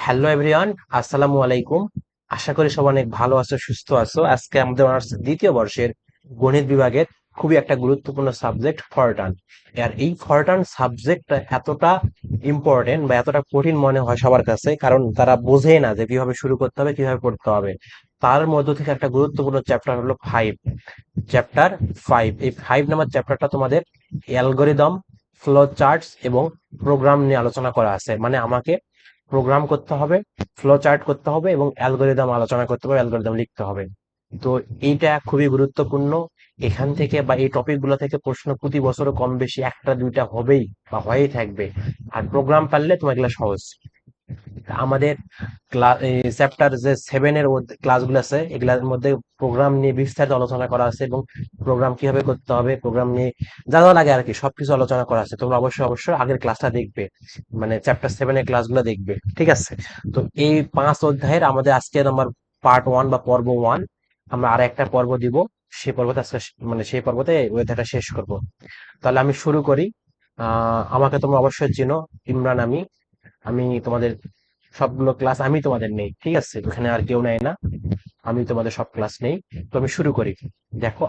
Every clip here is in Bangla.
হ্যালো এভরিওয়ান, আসসালামু আলাইকুম। আশা করি সবাই অনেক ভালো আছো, সুস্থ আছো। আজকে আমাদের অনার্স দ্বিতীয় বর্ষের গণিত বিভাগের খুবই একটা গুরুত্বপূর্ণ সাবজেক্ট ফরটার্ন। আর এই ফরটার্ন সাবজেক্টটা এতটা ইম্পর্টেন্ট বা এতটা কঠিন মনে হয় সবার কাছে, কারণ তারা বোঝে না যে কিভাবে শুরু করতে হবে, কিভাবে পড়তে হবে। তার মধ্য থেকে একটা গুরুত্বপূর্ণ চ্যাপ্টার হলো ফাইভ। চ্যাপ্টার ফাইভ, এই 5 নাম্বার চ্যাপ্টারটা তোমাদের অ্যালগরিদম, ফ্লো চার্টস এবং প্রোগ্রাম নিয়ে আলোচনা করা আছে। মানে আমাকে প্রোগ্রাম করতে হবে, ফ্লো চার্ট করতে হবে এবং অ্যালগরিদম আলোচনা করতে হবে, অ্যালগরিদম লিখতে হবে। তো এইটা খুবই গুরুত্বপূর্ণ। এখান থেকে বা এই টপিক গুলো থেকে প্রশ্ন প্রতি বছরও কম বেশি একটা দুইটা হবেই বা হয়েই থাকবে। আর প্রোগ্রাম পারলে তোমার এগুলো সহজ। আমাদের চ্যাপ্টার যে 7-এর ক্লাসগুলো আছে, এগুলোর মধ্যে প্রোগ্রাম নিয়ে বিস্তারিত আলোচনা করা আছে এবং প্রোগ্রাম কিভাবে করতে হবে, প্রোগ্রাম নিয়ে যা যা লাগে আর কি সবকিছু আলোচনা করা আছে। তোমরা অবশ্যই অবশ্যই আগের ক্লাসটা দেখবে, মানে চ্যাপ্টার 7-এর ক্লাসগুলো দেখবে, ঠিক আছে? তো এই 5 অধ্যায়ের আমাদের আজকে আমার পার্ট 1 বা পর্ব 1। আমরা আর একটা পর্ব দিব, সেই পর্বতে আজকে মানে সেই পর্বতে ওই অধ্যায়টা শেষ করব। তাহলে আমি শুরু করি। আমাকে তোমরা অবশ্যই চিনো, ইমরান। আমি আমি তোমাদের সবগুলো ক্লাস আমি তোমাদের নেই, ঠিক আছে? ওখানে আর কেউ নেয় না, আমি তোমাদের সব ক্লাস নেই। তো আমি শুরু করি। দেখো,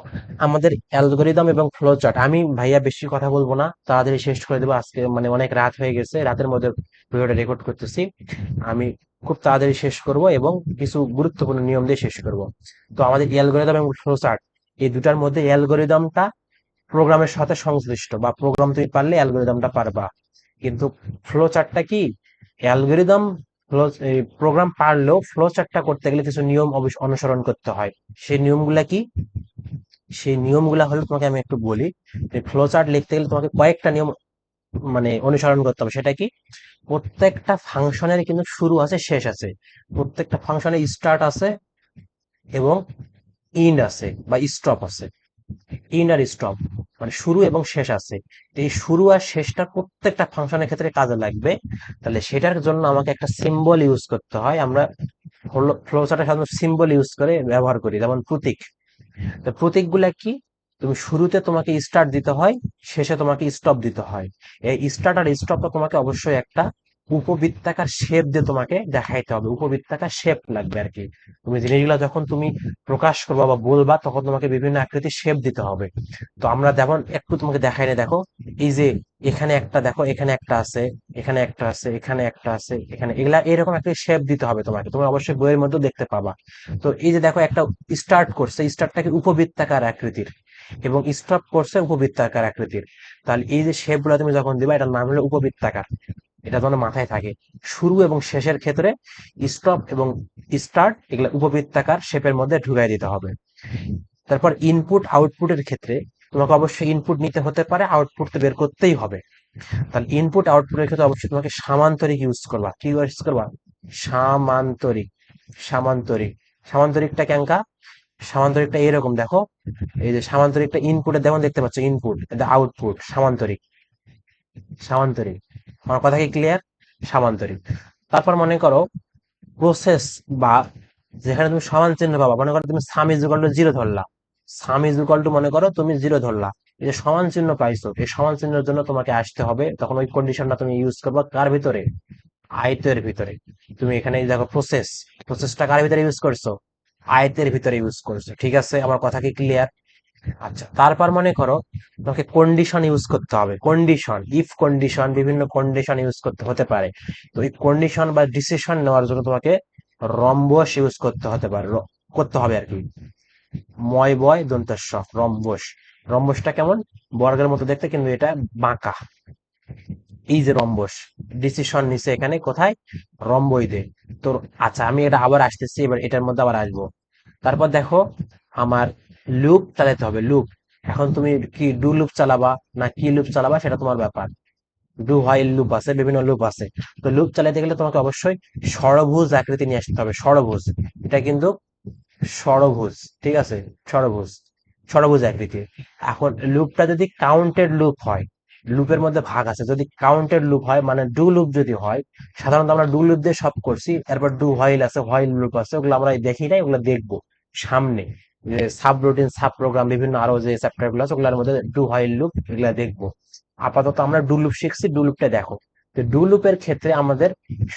আমাদের অ্যালগরিদম এবং ফ্লো চার্ট, আমি ভাইয়া বেশি কথা বলবো না, তাড়াতাড়ি শেষ করে দেবো আজকে, মানে অনেক রাত হয়ে গেছে, রাতের মধ্যে ভিডিওটা রেকর্ড করতেছি। আমি খুব তাড়াতাড়ি শেষ করব এবং কিছু গুরুত্বপূর্ণ নিয়ম দিয়ে শেষ করব। তো আমাদের অ্যালগরিদম এবং ফ্লো চার্ট, এই দুটার মধ্যে অ্যালগরিদমটা প্রোগ্রামের সাথে সংশ্লিষ্ট, বা প্রোগ্রাম তুমি পারলে অ্যালগরিদমটা পারবা। কিন্তু ফ্লো চার্টটা কি? অ্যালগরিদম ফ্লো, প্রোগ্রাম পারলেও ফ্লো চার্টটা করতে গেলে কিছু নিয়ম অনুসরণ করতে হয়। সেই নিয়মগুলা কি? সেই নিয়মগুলা হলো, তোমাকে আমি একটু বলি। ফ্লো চার্ট লিখতে গেলে তোমাকে কয়েকটা নিয়ম মানে অনুসরণ করতে হবে। সেটা কি? প্রত্যেকটা ফাংশনের কিন্তু শুরু আছে, শেষ আছে। প্রত্যেকটা ফাংশনের স্টার্ট আছে এবং ইন্ড আছে বা স্টপ আছে। ইন আর স্টপ, মানে শুরু এবং শেষ আছে। তো এই শুরু আর শেষটা প্রত্যেকটা ফাংশনের ক্ষেত্রে কাজে লাগবে। তাহলে সেটার জন্য আমাকে একটা সিম্বল ইউজ করতে হয়। আমরা ফ্লো চার্টে সাধারণত সিম্বল ইউজ করে ব্যবহার করি, যেমন প্রতীক। তো প্রতীক গুলা কি? তুমি শুরুতে তোমাকে স্টার্ট দিতে হয়, শেষে তোমাকে স্টপ দিতে হয়। এই স্টার্ট আর স্টপটা তোমাকে অবশ্যই একটা উপবৃত্তাকার শেপ দিয়ে তোমাকে দেখাইতে হবে। উপবৃত্তাকার শেপ লাগবে আর কি। তুমি জিনিসগুলো যখন তুমি প্রকাশ করবা বা বলবা, তখন তোমাকে বিভিন্ন আকৃতির শেপ দিতে হবে। তো আমরা যেমন একটু তোমাকে দেখাই না, দেখো। এই যে এখানে একটা, দেখো এখানে একটা আছে, এখানে একটা আছে, এখানে একটা আছে, এখানে, এগুলা এরকম একটা শেপ দিতে হবে তোমাকে। তুমি অবশ্যই বইয়ের মধ্যে দেখতে পাবা। তো এই যে দেখো, একটা স্টার্ট করছে, স্টার্টটাকে উপবৃত্তাকার আকৃতির, এবং স্টপ করছে উপবৃত্তাকার আকৃতির। তাহলে এই যে শেপ গুলা তুমি যখন দিবা, এটার নাম হলো উপবৃত্তাকার। এটা যেন মাথায় থাকে। শুরু এবং শেষের ক্ষেত্রে স্টপ এবং স্টার্ট এগুলা উপবৃত্তাকার শেপের মধ্যে ঢুকাই দিতে হবে। তারপর ইনপুট আউটপুটের ক্ষেত্রে তোমাকে অবশ্যই ইনপুট নিতে হতে পারে, আউটপুট তো বের করতেই হবে। তাহলে ইনপুট আউটপুটের ক্ষেত্রে অবশ্যই তোমাকে সামান্তরিক ইউজ করবা। কি ইউজ করবা? সামান্তরিক। সামান্তরিক। সামান্তরিকটা কেঙ্কা? সামান্তরিকটা এরকম, দেখো। এই যে সামান্তরিকটা ইনপুটে যেমন দেখতে পাচ্ছ, ইনপুট, আউটপুট, সামান্তরিক। সামান্তরিক। আমার কথা কি ক্লিয়ার? সামান্তরিক। তারপর মনে করো প্রসেস, বা যেখানে তুমি সমান চিহ্ন পাবা, মনে করো তুমি সাম is equal to zero Dharla. Some is equal two, মনে করো তুমি জিরো ধরলা। এই যে সমান চিহ্ন পাইছো, এই সমান চিহ্নের জন্য তোমাকে আসতে হবে, তখন ওই কন্ডিশনটা তুমি ইউজ করবা কার ভিতরে? আয়তের ভিতরে। তুমি এখানে এই দেখো প্রসেস, প্রসেসটা কার ভিতরে ইউজ করছো? আয়তের ভিতরে ইউজ করছো, ঠিক আছে? আমার কথা কি ক্লিয়ার? আচ্ছা, তারপর মনে করো তোমাকে কন্ডিশন ইউজ করতে হবে। কন্ডিশন, ইফ কন্ডিশন, বিভিন্ন কন্ডিশন ইউজ করতে হতে পারে। তো এই কন্ডিশন বা ডিসিশন নেওয়ার জন্য তোমাকে রম্বস ইউজ করতে হতে পারে, করতে হবে আর কি। ময় বয় দন্তস্ব, রম্বস। রম্বসটা কেমন? বর্গের মতো দেখতে, কিন্তু এটা বাঁকা। এই যে রম্বস, ডিসিশন নিচে এখানে কোথায়? রম্বইদে। তো আচ্ছা, আমি এটা আবার আসতেছি, এবার এটার মধ্যে আবার আসবো। তারপর দেখো, আমার লুপ চালাতে হবে, লুপ। এখন তুমি কি ডু লুপ চালাবা না কি লুপ চালাবা, সেটা তোমার ব্যাপার। ডু হোয়াইল লুপ আছে, বিভিন্ন লুপ আছে। তো লুপ চালাতে গেলে তোমাকে অবশ্যই ষড়ভুজ আকৃতি নিয়ে আসতে হবে, ষড়ভুজ। এটা কিন্তু ষড়ভুজ, ঠিক আছে? ষড়ভুজ, ষড়ভুজ আকৃতি। এখন লুপটা যদি কাউন্টেড লুপ হয়, লুপের মধ্যে ভাগ আছে, যদি কাউন্টেড লুপ হয়, মানে ডু লুপ যদি হয়, সাধারণত আমরা ডু লুপ দিয়ে সব করছি। এরপর ডু হোয়াইল আছে, হোয়াইল লুপ আছে, ওগুলো আমরা দেখি নাই, ওগুলো দেখবো সামনে। যে সাব রুটিন, সাব প্রোগ্রাম, বিভিন্ন আরো যে চ্যাপ্টার গুলো আছে, ওগুলোর মধ্যে ডু হোয়াইল লুপ, এগুলা দেখবো। আপাতত আমরা ডু লুপ শিখছি, ডু লুপটা দেখো। তো ডু লুপের ক্ষেত্রে আমাদের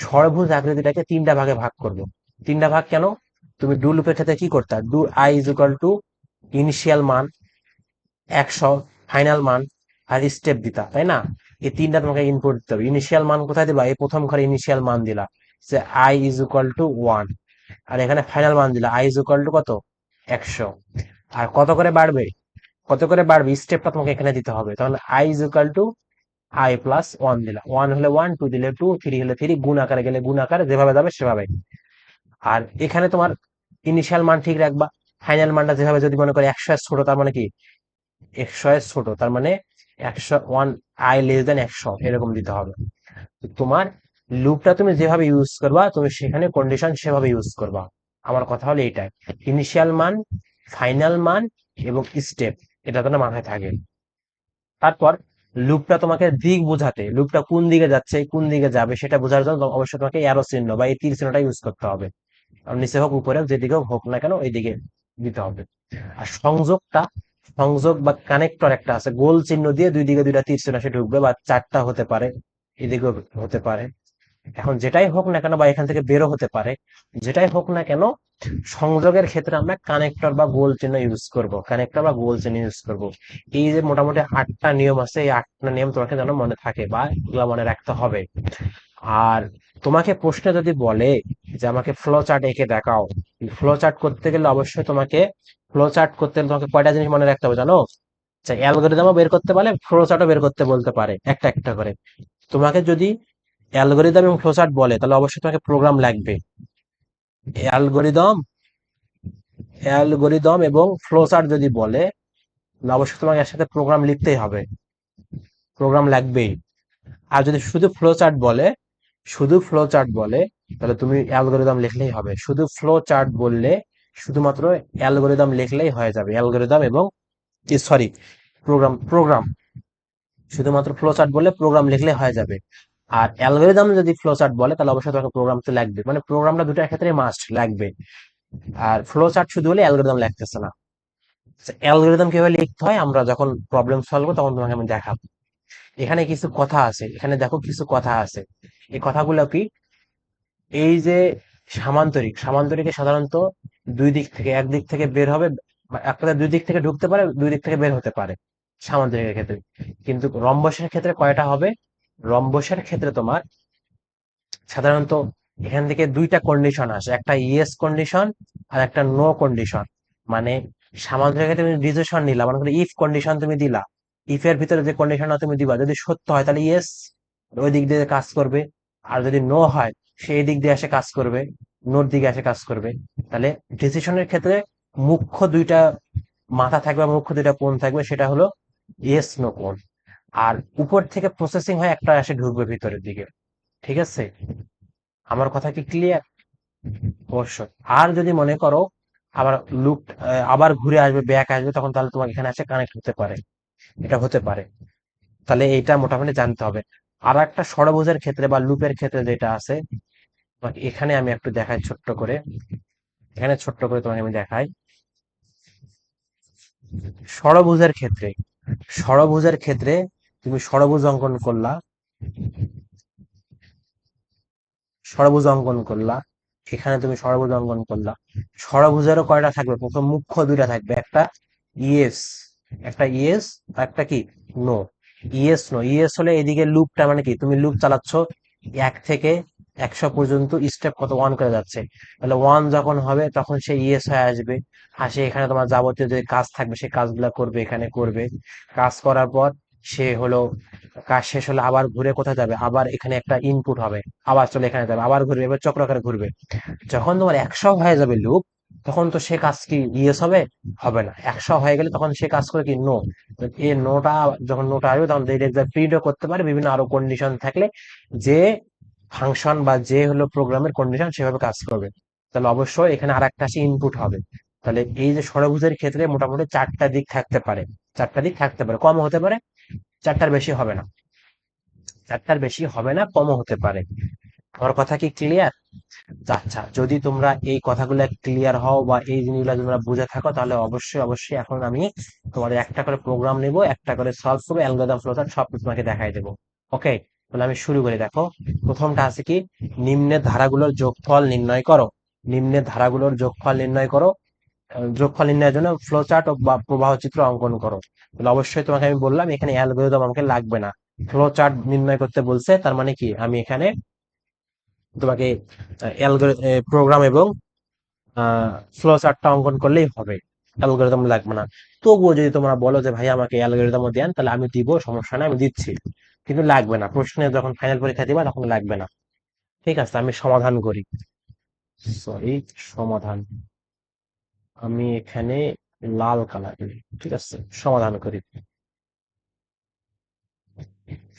ষড়ভুজ আকৃতিটাকে তিনটা ভাগে ভাগ করব। তিনটা ভাগ কেন? তুমি ডু লুপের ক্ষেত্রে কি করতে, do I is equal two initial মান 100, ফাইনাল মান আর স্টেপ দিতা, তাই না? এই তিনটা তোমাকে ইনপুট দিতে হবে। ইনিশিয়াল মান কোথায় দিবা? এই প্রথম ঘরে ইনিশিয়াল মান দিলা যে আই ইজ ইকুয়াল টু 1, আর এখানে ফাইনাল মান দিলা আই ইজ ইকুয়াল টু কত, 100। আর কত করে বাড়বে, কত করে বাড়বে স্টেপটা তোমাকে এখানে দিতে হবে। তাহলে I is equal two I plus 1 দিলা, 1 হলে 1, 2 দিলে 2, 3 হলে 3, গুণ আকারে গেলে গুণ আকারে, যেভাবে যাবে সেভাবে। আর এখানে তোমার ইনিশিয়াল মান ঠিক রাখবা, ফাইনাল মানটা যেভাবে, যদি মনে করে 100 এর ছোট, তার মানে কি 100 এর ছোট, তার মানে 100, 1 আই লেস দেন 100 এরকম দিতে হবে। তো তোমার লুপটা তুমি যেভাবে ইউজ করবা, তুমি সেখানে কন্ডিশন সেভাবে ইউজ করবা। আমার কথা হলো এইটাই, ইনিশিয়াল মান, ফাইনাল মান এবং স্টেপ, এটা তোমার মাথায় থাকে। তারপর লুপটা তোমাকে দিক বোঝাতে, লুপটা কোন দিকে যাচ্ছে কোন দিকে যাবে সেটা বোঝার জন্য অবশ্যই তোমাকে অ্যারো চিহ্ন বা এই তীর চিহ্নটা ইউজ করতে হবে। আর নিচে হোক উপরে হোক, যেদিকে হোক না কেন এই দিকে দিতে হবে। আর সংযোগটা, সংযোগ বা কানেক্টর একটা আছে, গোল চিহ্ন দিয়ে দুই দিকে দুইটা তীর চিহ্ন সে ঢুকবে, বা চারটা হতে পারে, এদিকেও হতে পারে। এখন যেটাই হোক না কেন, বা এখান থেকে বেরো হতে পারে, যেটাই হোক না কেন, সংযোগের ক্ষেত্রে আমরা কানেক্টর বা গোল চিহ্ন ইউজ করব, কানেক্টর বা গোল চিহ্ন ইউজ করব। এই যে মোটামুটি 8টা নিয়ম আছে, এই 8টা নিয়ম তোমাকে যেন মনে থাকে বা এগুলো মনে রাখতে হবে। আর তোমাকে প্রশ্নে যদি বলে যে আমাকে ফ্লো চার্ট এঁকে দেখাও, ফ্লো চার্ট করতে গেলে অবশ্যই তোমাকে, ফ্লো চার্ট করতে গেলে তোমাকে কয়টা জিনিস মনে রাখতে হবে জানো? যে অ্যালগোরিদমও বের করতে পারে, ফ্লো চার্টও বের করতে বলতে পারে একটা একটা করে। তোমাকে যদি অ্যালগোরিদম এবং ফ্লো চার্ট বলে, তাহলে অবশ্যই তোমাকে প্রোগ্রাম লাগবে। অ্যালগোরিদম, অ্যালগোরিদম এবং ফ্লো চার্ট যদি বলে, তাহলে অবশ্যই তোমাকে একসাথে প্রোগ্রাম লিখতেই হবে, প্রোগ্রাম লাগবেই। আর যদি শুধু ফ্লো চার্ট বলে, শুধু ফ্লো চার্ট বলে, তাহলে তুমি অ্যালগোরিদম লিখলেই হবে। শুধু ফ্লো চার্ট বললে শুধুমাত্র অ্যালগোরিদম লিখলেই হয়ে যাবে, অ্যালগোরিদম এবং সরি, প্রোগ্রাম, প্রোগ্রাম, শুধুমাত্র ফ্লো চার্ট বললে প্রোগ্রাম লিখলে হয়ে যাবে। আর অ্যালগোরিদম যদি ফ্লো চার্ট বলে, তাহলে অবশ্যই তোমাকে প্রোগ্রাম তো লাগবে, মানে প্রোগ্রামটা দুটার ক্ষেত্রে মাস্ট লাগবে। আর ফ্লো চার্ট শুধু হলে অ্যালগোরিদম লাগতেছে না। অ্যালগোরিদম কিভাবে লিখতে হয় আমরা যখন প্রবলেম সলভ করবো তখন তোমাকে আমি দেখাবো। এখানে কিছু কথা আছে, এখানে দেখো কিছু কথা আছে। এই কথাগুলো কি? এই যে সামান্তরিক, সামান্তরিকে সাধারণত দুই দিক থেকে, একদিক থেকে বের হবে, বা একটা দুই দিক থেকে ঢুকতে পারে, দুই দিক থেকে বের হতে পারে সামান্তরিকের ক্ষেত্রে। কিন্তু রম্বসের ক্ষেত্রে কয়টা হবে? রম্বসের ক্ষেত্রে তোমার সাধারণত এখান থেকে দুইটা কন্ডিশন আসে, একটা ইয়েস কন্ডিশন আর একটা নো কন্ডিশন। মানে সামান্তরিকে তুমি ডিসিশন নিলা, মানে ইফ কন্ডিশন তুমি দিলা, ইফ এর ভিতরে যে কন্ডিশনটা তুমি দিবা যদি সত্য হয় তাহলে ইয়েস, ওই দিক দিয়ে কাজ করবে। আর যদি নো হয় সেই দিক দিয়ে এসে কাজ করবে, নোর দিকে এসে কাজ করবে। তাহলে ডিসিশনের ক্ষেত্রে মুখ্য দুইটা মাথা থাকবে, মুখ্য দুইটা কোণ থাকবে, সেটা হলো ইয়েস নো কোণ। আর উপর থেকে প্রসেসিং হয় একটা এসে ঢুকবে ভিতরের দিকে। ঠিক আছে, আমার কথা কি ক্লিয়ার? অবশ্যই। আর যদি মনে করো আবার লুপ আবার ঘুরে আসবে, ব্যাক আসবে, তখন তাহলে তোমাকে এখানে এসে কানেক্ট হতে পারে, এটা হতে পারে। তাহলে এইটা মোটামুটি জানতে হবে। আর একটা ষড়ভুজের ক্ষেত্রে বা লুপের ক্ষেত্রে যেটা আছে, তোমাকে এখানে আমি একটু দেখাই ছোট্ট করে, এখানে ছোট্ট করে তোমাকে আমি দেখাই। ষড়ভুজের ক্ষেত্রে, ষড়ভুজের ক্ষেত্রে তুমি ষড়ভুজ অঙ্কন করলা, ষড়ভুজ অঙ্কন করলা, এখানে তুমি ষড়ভুজ অঙ্কন করলা। ষড়ভুজেরও কয়টা থাকবে? প্রথম মুখ্য দুইটা থাকবে, একটা ইয়েস, একটা ইয়েস আর একটা কি, নো। ইয়েস নো, ইয়েস হলে এদিকে লুপটা, মানে কি তুমি লুপ চালাচ্ছ 1 থেকে 100 পর্যন্ত, স্টেপ কত, 1 করে যাচ্ছে, তাহলে 1 যখন হবে তখন সে ইয়েস হয়ে আসবে। আসে এখানে তোমার যাবতীয় যে কাজ থাকবে সেই কাজগুলা করবে, এখানে করবে। কাজ করার পর সে হলো, কাজ শেষ হলে আবার ঘুরে কোথায় যাবে, আবার এখানে একটা ইনপুট হবে, আবার চলে এখানে যাবে, আবার ঘুরবে, এবার চক্রাকারে ঘুরবে। যখন তোমার 100 হয়ে যাবে লুপ, তখন তো সে কাজ কি ইয়েস হবে? হবে না। 100 হয়ে গেলে তখন সে কাজ করে কি, নো। এই নোটা, যখন নোটা আসবে তখন প্রিন্টও করতে পারে বিভিন্ন আরো কন্ডিশন থাকলে, যে ফাংশন বা যে হলো প্রোগ্রামের কন্ডিশন সেভাবে কাজ করবে। তাহলে অবশ্যই এখানে আর একটা আসে ইনপুট হবে। তাহলে এই যে ষড়ভুজের ক্ষেত্রে মোটামুটি 4টা দিক থাকতে পারে, 4টা দিক থাকতে পারে, কম হতে পারে, 4টার বেশি হবে না, 4টার বেশি হবে না, কমও হতে পারে। আমার কথা কি ক্লিয়ার? আচ্ছা, যদি তোমরা এই কথাগুলো ক্লিয়ার হও বা এই জিনিসগুলো তোমরা বুঝে থাকো, তাহলে অবশ্যই অবশ্যই এখন আমি তোমাদের একটা করে প্রোগ্রাম নিব, একটা করে সলভ করবো, অ্যালগরিদম ফ্লো চার্ট সব কিছু তোমাকে দেখাই দেবো। ওকে? তাহলে আমি শুরু করি, দেখো প্রথমটা আছে কি, নিম্নের ধারাগুলোর যোগফল নির্ণয় করো। নিম্নের ধারাগুলোর যোগফল নির্ণয় করো। যোগফল নির্ণয়ের জন্য ফ্লো চার্ট বা প্রবাহ চিত্র অঙ্কন করো। তাহলে অবশ্যই তোমাকে আমি বললাম এখানে অ্যালগরিদম আমাকে লাগবে না, ফ্লো চার্ট নির্ণয় করতে বলছে, তার মানে কি আমি এখানে তোমাকে প্রোগ্রাম এবং ফ্লো চার্টটা অঙ্কন করলেই হবে, অ্যালগরিদম লাগবে না। তবুও যদি তোমরা বলো যে ভাই আমাকে অ্যালগরিদমও দেন, তাহলে আমি দিব, সমস্যা নেই, আমি দিচ্ছি, কিন্তু লাগবে না, প্রশ্নে যখন ফাইনাল পরীক্ষা দিবা তখন লাগবে না। ঠিক আছে, আমি সমাধান করি, সরি, সমাধান, আমি এখানে লাল কালার, ঠিক আছে, সমাধান করি।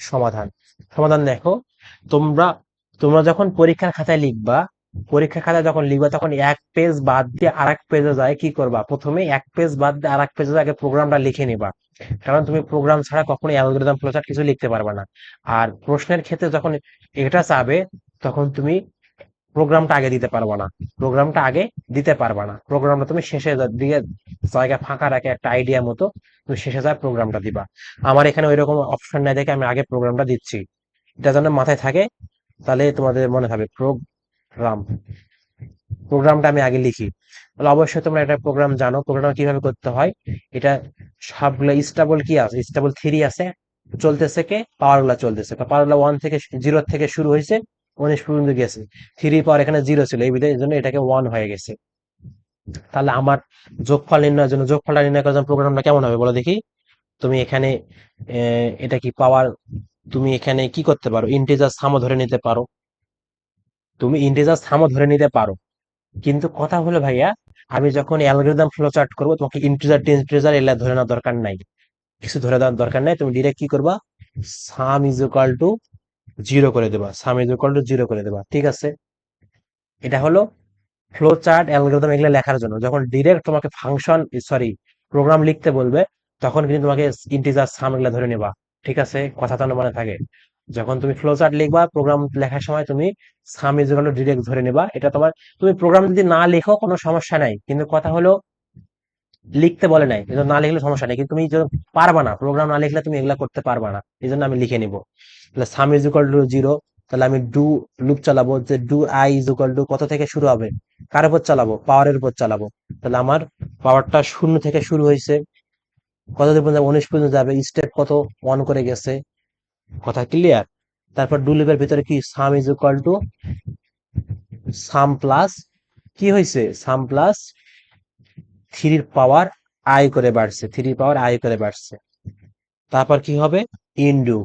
সমাধান, সমাধান দেখো, তোমরা তোমরা যখন পরীক্ষার খাতায় লিখবা, পরীক্ষার খাতায় যখন লিখবা তখন এক পেজ বাদ দিয়ে আরেক পেজে যায় কি করবা, প্রথমে এক পেজ বাদ দিয়ে আরেক পেজে আগে প্রোগ্রামটা লিখে নিবা, কারণ তুমি প্রোগ্রাম ছাড়া কখনো অ্যালগরিদম ফ্লোচার্ট কিছু লিখতে পারবে না। আর প্রশ্নের ক্ষেত্রে যখন এটা চাবে, তখন তুমি প্রোগ্রামটা আগে দিতে পারবা না, প্রোগ্রামটা আগে দিতে পারবা না, প্রোগ্রামটা তুমি শেষে দিকে জায়গা ফাঁকা রাখে একটা আইডিয়া মতো তুমি শেষে যায় প্রোগ্রামটা দিবা। আমার এখানে ওইরকম অপশন নাই দেখে আমি আগে প্রোগ্রামটা দিচ্ছি, এটা যেন মাথায় থাকে, তাহলে তোমাদের মনে থাকবে প্রোগ্রাম, প্রোগ্রামটা আমি আগে লিখি। তাহলে অবশ্যই তোমরা এটা প্রোগ্রাম জানো, প্রোগ্রাম কিভাবে করতে হয়। এটা সবগুলো স্টেবল কি আছে, স্টেবল থ্রি আছে, চলতেছে কে, পাওয়ার গুলা চলতেছে, পাওয়ার গুলা ওয়ান থেকে জিরো থেকে শুরু হয়েছে, 19 পর্যন্ত গেছে, থ্রি পাওয়ার এখানে জিরো ছিল, এই বিধায় এই জন্য এটাকে ওয়ান হয়ে গেছে। তাহলে আমার যোগফল নির্ণয়ের জন্য, যোগফলটা নির্ণয় করার জন্য প্রোগ্রামটা কেমন হবে বলো দেখি। তুমি এখানে এটা কি পাওয়ার, তুমি এখানে কি করতে পারো, ইন্টিজার সামও ধরে নিতে পারো, তুমি ইন্টিজার সামও ধরে নিতে পারো, কিন্তু কথা হলো ভাইয়া, আমি যখন অ্যালগরিদম ফ্লো চার্ট করবো তোমাকে ইন্টিজার টিন্টিজার এগুলা ধরে নেওয়ার দরকার নাই, কিছু ধরে দেওয়ার দরকার নাই, তুমি ডিরেক্ট কি করবা, সাম ইজ ইকুয়াল টু জিরো করে দেবা, সাম ইজ ইকুয়াল টু জিরো করে দেবা, ঠিক আছে। এটা হলো ফ্লো চার্ট অ্যালগরিদম এগুলো লেখার জন্য, যখন ডিরেক্ট তোমাকে ফাংশন, সরি, প্রোগ্রাম লিখতে বলবে, তখন কিন্তু তোমাকে ইন্টিজার সাম এগুলো ধরে নেবা, ঠিক আছে, কথা তো মনে থাকে। যখন তুমি ফ্লো চার্ট লিখবা, প্রোগ্রাম লেখার সময় তুমি সাম ইজ ইকুয়াল টু ডিরেক্ট ধরে নেবা, এটা তোমার, তুমি প্রোগ্রাম যদি না লেখো কোনো সমস্যা নাই, কিন্তু কথা হলো লিখতে বলে নাই, এই জন্য না লিখলে সমস্যা নেই, কিন্তু তুমি পারবা না, প্রোগ্রাম না লিখলে তুমি এগুলা করতে পারবা না, এই জন্য আমি লিখে নিব। তাহলে sum is equal to zero, তাহলে আমি ডু লুপ চালাবো, যে do I is equal to কত থেকে শুরু হবে, কার উপর চালাবো, পাওয়ারের উপর চালাবো, তাহলে আমার পাওয়ারটা শূন্য থেকে শুরু হয়েছে, কত দূর পর্যন্ত, 19 পর্যন্ত যাবে, স্টেপ কত, অন করে গেছে, কথা ক্লিয়ার। তারপর ডু লুপের ভিতরে কি, সাম is equal to sum plus, কি হয়েছে, সাম প্লাস থ্রির পাওয়ার আই করে বাড়ছে, থ্রি পাওয়ার আই করে বাড়ছে, তারপর কি হবে, ইনডু,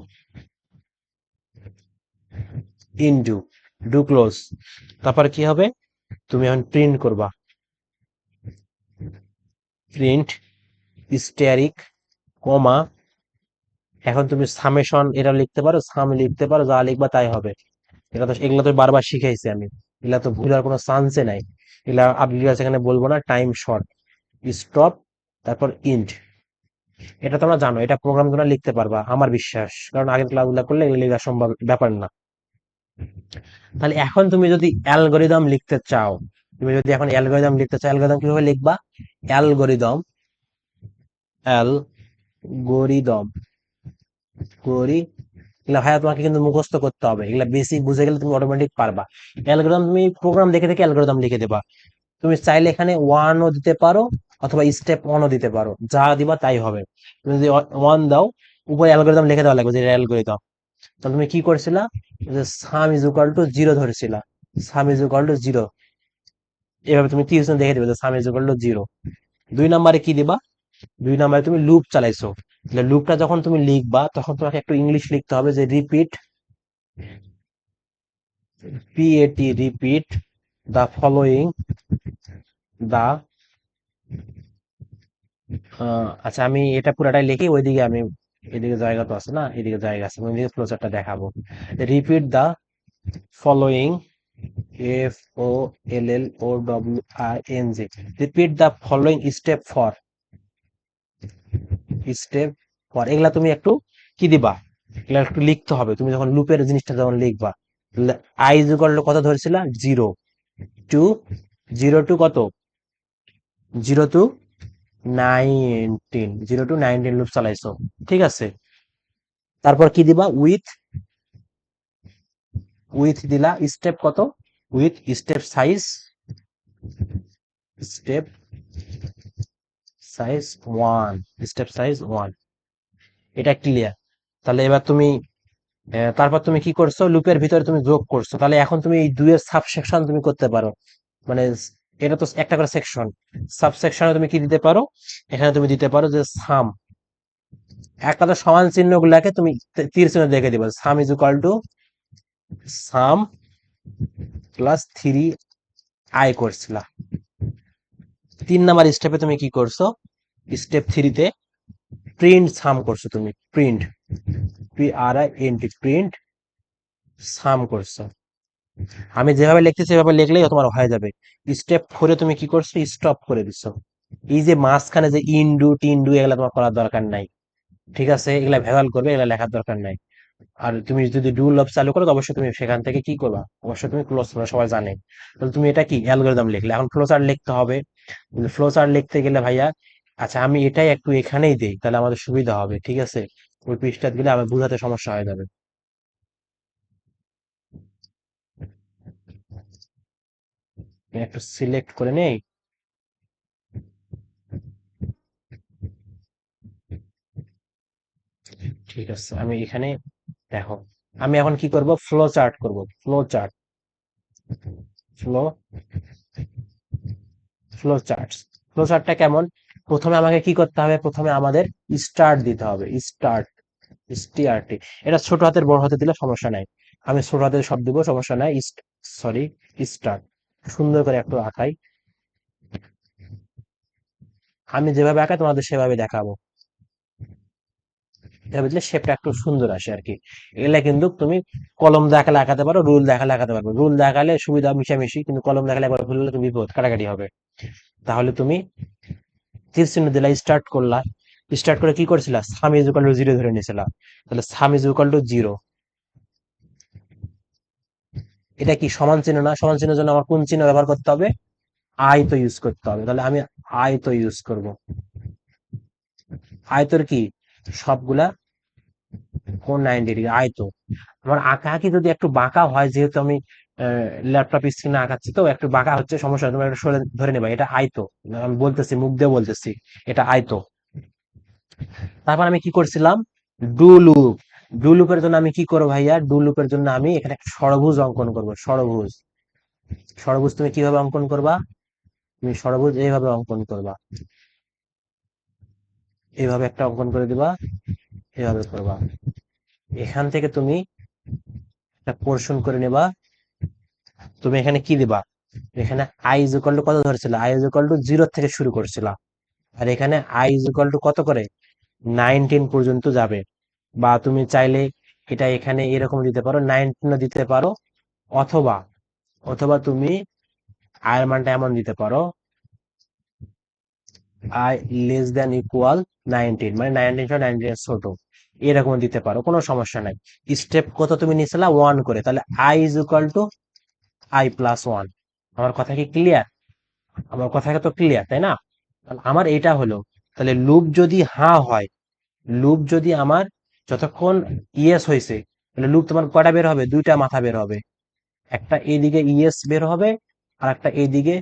ইনডু, ডু ক্লোজ, তারপর কি হবে, তুমি এখন প্রিন্ট করবা, প্রিন্ট স্ট্যারিক কমা, এখন তুমি সামেশন এটা লিখতে পারো, সাম লিখতে পারো, যা লিখবা তাই হবে। এটা তো, এগুলো তো বারবার শিখাইছি আমি, এগুলা তো ভুল হওয়ার কোনো চান্সে নাই, এগুলা আপনি এখানে বলবো না, টাইম শর্ট, স্টপ, তারপর ইন্ট, এটা তোমরা জানো, এটা প্রোগ্রাম তোমরা লিখতে পারবা আমার বিশ্বাস, কারণ আগের ক্লাসগুলো করলে এগুলো লেখা সম্ভব ব্যাপার না। তাহলে এখন তুমি যদি অ্যালগরিদম লিখতে চাও, তুমি যদি এখন অ্যালগরিদম লিখতে চাও, অ্যালগরিদম কিভাবে লিখবা, অ্যালগরিদম, অ্যালগরিদম করি, এগুলা ভাইয়া তোমাকে কিন্তু মুখস্থ করতে হবে, এগুলা বেসিক বুঝে গেলে তুমি অটোমেটিক পারবা। অ্যালগরিদম তুমি প্রোগ্রাম দেখে দেখে অ্যালগরিদম লিখে দেবা, তুমি চাইলে এখানে ওয়ানও দিতে পারো, অথবা স্টেপ ওয়ানও দিতে পারো, যা দিবা তাই হবে। তুমি যদি ওয়ান দাও, উপরে অ্যালগরিদম লিখে দেওয়া লাগবে যে অ্যালগরিদম, তাহলে তুমি কি করছিলা, যে sum is equal to zero ধরেছিলা, sum is equal to zero, এভাবে তুমি টিউশন দেখে দিবে যে sum is equal to zero. দুই নম্বরে কি দিবা, দুই নম্বরে তুমি লুপ চালাইছো, তাহলে লুপটা যখন তুমি লিখবা তখন তোমাকে একটু ইংলিশ লিখতে হবে, যে repeat, PAT, repeat the following, the, আচ্ছা আমি এটা পুরাটাই লিখি, ওইদিকে আমি, এদিকে জায়গা তো আছে না, এদিকে জায়গা আছে, আমি ওইদিকে ফ্লোচারটা দেখাবো। Repeat the following, F O L L O W I N G, repeat the following step for, step for, এগুলা তুমি একটু কি দিবা, এগুলা একটু লিখতে হবে, তুমি যখন লুপের জিনিসটা যখন লিখবা। আই ইজ ইকুয়াল টু কত ধরেছিলা, জিরো টু, জিরো টু কত, zero to 19, zero to 19 loop চালাইছো, ঠিক আছে। তারপর কি দিবা, উইথ উইথ দিলা স্টেপ কত, with step size one, step size one. এটা ক্লিয়ার? তাহলে এবার তুমি তারপর তুমি কি করছো, লুপের ভিতরে তুমি যোগ করছো, তাহলে এখন তুমি এই দুইয়ের সাবসেকশন তুমি করতে পারো। মানে এটা তো একটা করে সেকশন, সাবসেকশনে তুমি কি দিতে পারো, এখানে তুমি দিতে পারো যে সাম, একটা তো সমান চিহ্ন গুলাকে তুমি তীর চিহ্ন দেখে দিবে, sum is equal to sum plus three i করছিলা। 3 নাম্বার স্টেপে তুমি কি করছো, স্টেপ থ্রিতে প্রিন্ট সাম করছো, তুমি প্রিন্ট, PRINT, প্রিন্ট সাম করছো। আমি যেভাবে লিখতেছি সেভাবে লিখলেই তোমার হয়ে যাবে। স্টেপ ফোরে তুমি কি করছো, স্টপ করে দিছো। এই যে মাঝখানে যে ইনডু টিনডু এগুলা তোমার করার দরকার নাই, ঠিক আছে, এগুলা ভেজাল করবে, এগুলা লেখার দরকার নাই। আর তুমি যদি ডু লব চালু করো তো অবশ্যই তুমি সেখান থেকে কি করবা, অবশ্যই তুমি ক্লোজ করবে, সবাই জানে। তাহলে তুমি এটা কি অ্যালগরিদম লিখলে, এখন ফ্লো চার্ট লিখতে হবে। ফ্লো চার্ট লিখতে গেলে ভাইয়া, আচ্ছা আমি এটাই একটু এখানেই দেই, তাহলে আমাদের সুবিধা হবে, ঠিক আছে, ওই পৃষ্ঠা দিলে আমার বুঝাতে সমস্যা হয়ে যাবে। আমি একটু সিলেক্ট করে নেই। ঠিক আছে, আমি এখানে, দেখো, আমি এখন কি করব, ফ্লো চার্ট করব, flow chart, flow flow charts. Flow চার্টটা কেমন, প্রথমে আমাকে কি করতে হবে, প্রথমে আমাদের স্টার্ট দিতে হবে, স্টার্ট, STRT। এটা ছোট হাতের বড় হাতে দিলে সমস্যা নাই, আমি ছোট হাতের সব দিব, সমস্যা নাই। সরি, স্টার্ট, সুন্দর করে একটু আঁকাই, আমি যেভাবে আঁকাই তোমাদের সেভাবে দেখাবো, এটা বুঝলে শেপটা একটু সুন্দর আসে আর কি। এগুলা কিন্তু তুমি কলম দেখালে আঁকাতে পারো, রুল দেখালে আঁকাতে পারবে, রুল দেখালে সুবিধা মিশামিশি, কিন্তু কলম দেখালে একবার ভুল হলে তুমি বিপদ, কাটাকাটি হবে। তাহলে তুমি তীর চিহ্ন দিলা, স্টার্ট করলা, স্টার্ট করে কি করছিলা, sum is equal to zero ধরে নিয়েছিলা, তাহলে sum is equal to zero. এটা কি সমান চিহ্ন না, সমান চিহ্নের জন্য আমার কোন চিহ্ন ব্যবহার করতে হবে, আই তো ইউজ করতে হবে, তাহলে আমি আই তো ইউজ করব। আয়তর কি, সবগুলা কোন 90 ডিগ্রি আয়তো। আমার আঁকা আঁকি যদি একটু বাঁকা হয়, যেহেতু আমি ল্যাপটপ স্ক্রিনে আঁকাচ্ছি তো একটু বাঁকা হচ্ছে, সমস্যা নেই, তোমরা একটু সরে ধরে নেবা, এটা আয়তো, আমি বলতেছি, মুখ দিয়ে বলতেছি, এটা আয়তো। তারপর আমি কি করছিলাম, ডু লুপ, ডু লুপের জন্য আমি কি করবো ভাইয়া, ডু লুপের জন্য আমি এখানে একটা ষড়ভুজ অঙ্কন করব, ষড়ভুজ। ষড়ভুজ তুমি কিভাবে অঙ্কন করবা, তুমি ষড়ভুজ এইভাবে অঙ্কন করবা, এইভাবে একটা অঙ্কন করে দিবা, এইভাবে করবা। এখান থেকে তুমি একটা পোর্শন করে নেবা, তুমি এখানে কি দিবা, এখানে আই ইজ ইকুয়াল টু কত ধরছিল, I is equal to zero থেকে শুরু করছিল, আর এখানে আই ইজ ইকুয়াল টু কত করে 19 পর্যন্ত যাবে। বা তুমি চাইলে এটা এখানে এরকম দিতে পারো, 19 দিতে পারো, অথবা অথবা তুমি আয়ের মানটা এমন দিতে পারো, আই লেস দেন ইকুয়াল 19, মানে 19 এর ছোট, এরকম দিতে পারো, কোনো সমস্যা নাই। স্টেপ কত তুমি নিয়েছিলা, ওয়ান করে, তাহলে I is equal two I plus one. আমার কথা কি ক্লিয়ার, আমার কথা তো ক্লিয়ার, তাই না? তাহলে আমার এটা হলো, তাহলে লুপ যদি হ্যাঁ হয়, লুপ যদি আমার যতক্ষণ ইয়েস হয়েছে, তাহলে লুপ তোমার কয়টা বের হবে, দুইটা মাথা বের হবে, একটা এইদিকে ইয়েস বের হবে, আর একটা এইদিকে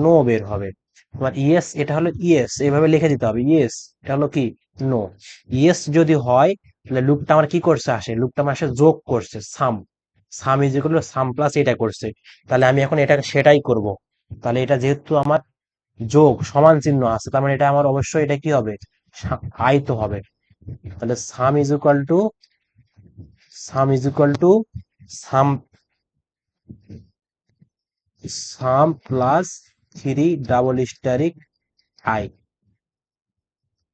নো বের হবে। তোমার ইয়েস, এটা হলো ইয়েস, এইভাবে লিখে দিতে হবে, ইয়েস, এটা হলো কি, নো। ইয়েস যদি হয়, তাহলে লুপটা আমার কি করছে, আসে লুপটা আমার আসে যোগ করছে, sum, sum is equal to sum plus এটা করছে, তাহলে আমি এখন এটা সেটাই করব। তাহলে এটা যেহেতু আমার যোগ সমান চিহ্ন আছে, তার মানে এটা আমার অবশ্যই এটা কি হবে, আই তো হবে। তাহলে sum is equal to some some plus three double stearic I,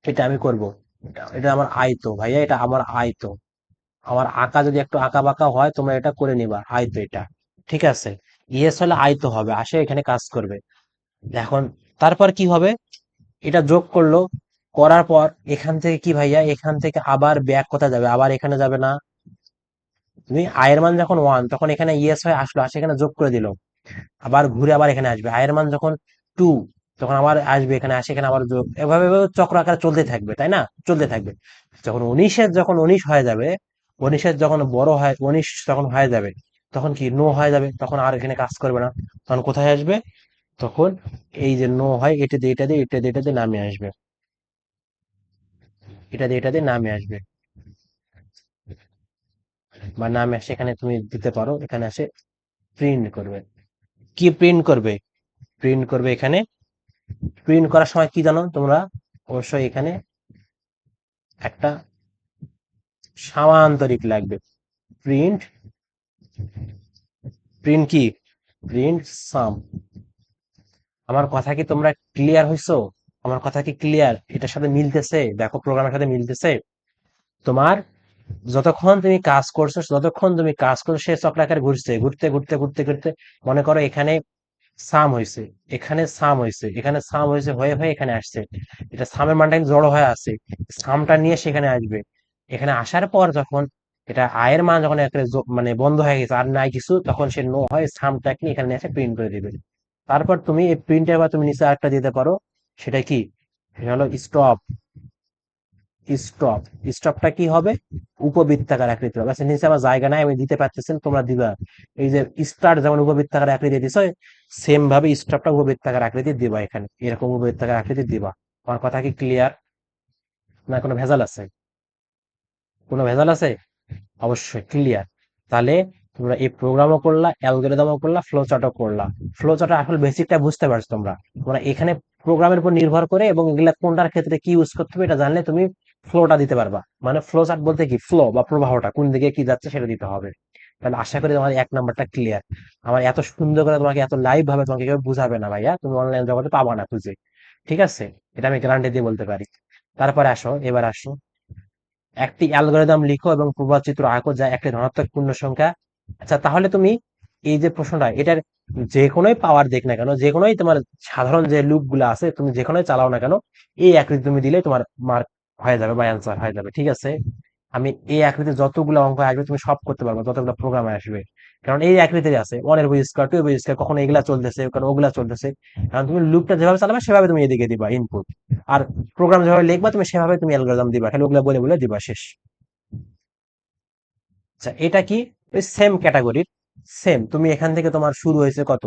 এটা আমি করব। এটা আমার আয়তো ভাইয়া, এটা আমার আয়তো। আমার আঁকা যদি একটু আঁকা বাঁকা হয়, তোমরা এটা করে নিবা, আয়তো এটা, ঠিক আছে। ইয়েস হলে আয়তো হবে, আসে এখানে কাজ করবে। এখন তারপর কি হবে, এটা যোগ করলো, করার পর এখান থেকে কি ভাইয়া, এখান থেকে আবার ব্যাক কোথায় যাবে, আবার এখানে যাবে না, তুমি আয়ের মান যখন ওয়ান, তখন এখানে ইয়েস হয়ে আসলো, আসে এখানে যোগ করে দিল, আবার ঘুরে আবার এখানে আসবে, আয়ের মান যখন টু, তখন আবার আসবে এখানে, আসে এখানে আবার যোগ, এভাবে এভাবে চক্র আকারে চলতে থাকবে, তাই না, চলতে থাকবে। যখন 19 হয়ে যাবে, 19 যখন বড় হয়, 19 যখন হয়ে যাবে, তখন কি নো হয়ে যাবে, তখন আর এখানে কাজ করবে না। তখন কোথায় আসবে? তখন এই যে নো হয়, এটা দিয়ে এটা দিয়ে এটা দিয়ে এটা দিয়ে নামে আসবে, এটা দিয়ে এটা দিয়ে নামে আসবে, বা নামে আসে এখানে তুমি দিতে পারো, এখানে আসে প্রিন্ট করবে। কি প্রিন্ট করবে? প্রিন্ট করবে এখানে। প্রিন্ট করার সময় কি জানো তোমরা? অবশ্যই এখানে একটা সামান্তরিক লাগবে। প্রিন্ট, প্রিন্ট কি? প্রিন্ট সাম। আমার কথা কি তোমরা ক্লিয়ার হইছো? আমার কথা কি ক্লিয়ার? এটার সাথে মিলতেছে? দেখো প্রোগ্রামের সাথে মিলতেছে। তোমার যতক্ষণ তুমি কাজ করছো সে চক্রাকার ঘুরছে, ঘুরতে ঘুরতে ঘুরতে ঘুরতে, মনে করো এখানে সাম হয়েছে, এখানে সাম হয়েছে, এখানে সাম হয়েছে, হয়ে হয়ে এখানে আসছে। এটা সামের মানটা কিন্তু জড়ো হয়ে আছে, সামটা নিয়ে সেখানে আসবে। এখানে আসার পর যখন এটা আয়ের মান যখন একেবারে মানে বন্ধ হয়ে গেছে, আর নাই কিছু, তখন সে নো হয় সামটাকে নিয়ে এখানে এসে প্রিন্ট করে দিবে। তারপর তুমি এই প্রিন্টের বা তুমি নিচে আরেকটা দিতে পারো। সেটা কি? সেটা হলো স্টপ। স্টপ। স্টপটা কি হবে? উপবৃত্তাকার আকৃতি হবে। আচ্ছা, নিচে আমার জায়গা নাই, আমি দিতে পারতেছেন, তোমরা দিবা। এই যে স্টার যেমন উপবৃত্তাকার আকৃতি দিছ, সেম ভাবে স্টপটা উপবৃত্তাকার আকৃতি দিবা, এখানে এরকম উপবৃত্তাকার আকৃতি দিবা। আমার কথা কি ক্লিয়ার? না কোনো ভেজাল আছে? কোনো ভেজাল আছে? অবশ্যই ক্লিয়ার। তাহলে তোমরা এই প্রোগ্রামও করলা, অ্যালগরিদমও করলা, ফ্লো চার্টও করলা। ফ্লো চার্টের আসলে বেসিকটা বুঝতে পারছো তোমরা। তোমরা এখানে প্রোগ্রামের উপর নির্ভর করে এবং এগুলা কোনটার ক্ষেত্রে কি ইউজ করতে হবে এটা জানলে তুমি ফ্লোটা দিতে পারবা। মানে ফ্লো চার্ট বলতে কি, ফ্লো বা প্রবাহটা কোন দিকে কি যাচ্ছে সেটা দিতে হবে। তাহলে আশা করি তোমার এক নাম্বারটা ক্লিয়ার। আমার এত সুন্দর করে তোমাকে এত লাইভ ভাবে তোমাকে কেউ বুঝাবে না ভাইয়া, তুমি অনলাইন জগতে পাবা না খুঁজে। ঠিক আছে? এটা আমি গ্যারান্টি দিয়ে বলতে পারি। তারপরে আসো, এবার আসো, একটি অ্যালগরিদম লিখো এবং প্রবাহচিত্র আঁকো যা একটি ধনাত্মক পূর্ণ সংখ্যা। আচ্ছা, তাহলে তুমি এই যে প্রশ্নটা, এটার যে কোনোই পাওয়ার দেখ না কেন, যে কোনোই তোমার সাধারণ যে লুপ গুলো আছে, তুমি যে কোনোই চালাও না কেন, এই আকৃতি তুমি দিলে তোমার মার্ক হয়ে যাবে বা অ্যান্সার হয়ে যাবে। ঠিক আছে? আমি এই আকৃতির যতগুলো অঙ্ক আসবে তুমি সব করতে পারবে, যতগুলো প্রোগ্রামে আসবে। কারণ এই আকৃতির আছে 1 এর বই স্কোয়ার, 2 এর বই স্কোয়ার, কখন এগুলা চলতেছে, কারণ ওগুলা চলতেছে। কারণ তুমি লুপটা যেভাবে চালাবে সেভাবে তুমি এদিকে দিবা ইনপুট। আর প্রোগ্রাম যেভাবে লিখবা তুমি সেভাবে তুমি অ্যালগরিদম দিবা, খালি ওগুলা বলে বলে দিবা, শেষ। আচ্ছা, এটা কি? ওই সেম ক্যাটাগরির। সেম, তুমি এখান থেকে তোমার শুরু হয়েছে কত,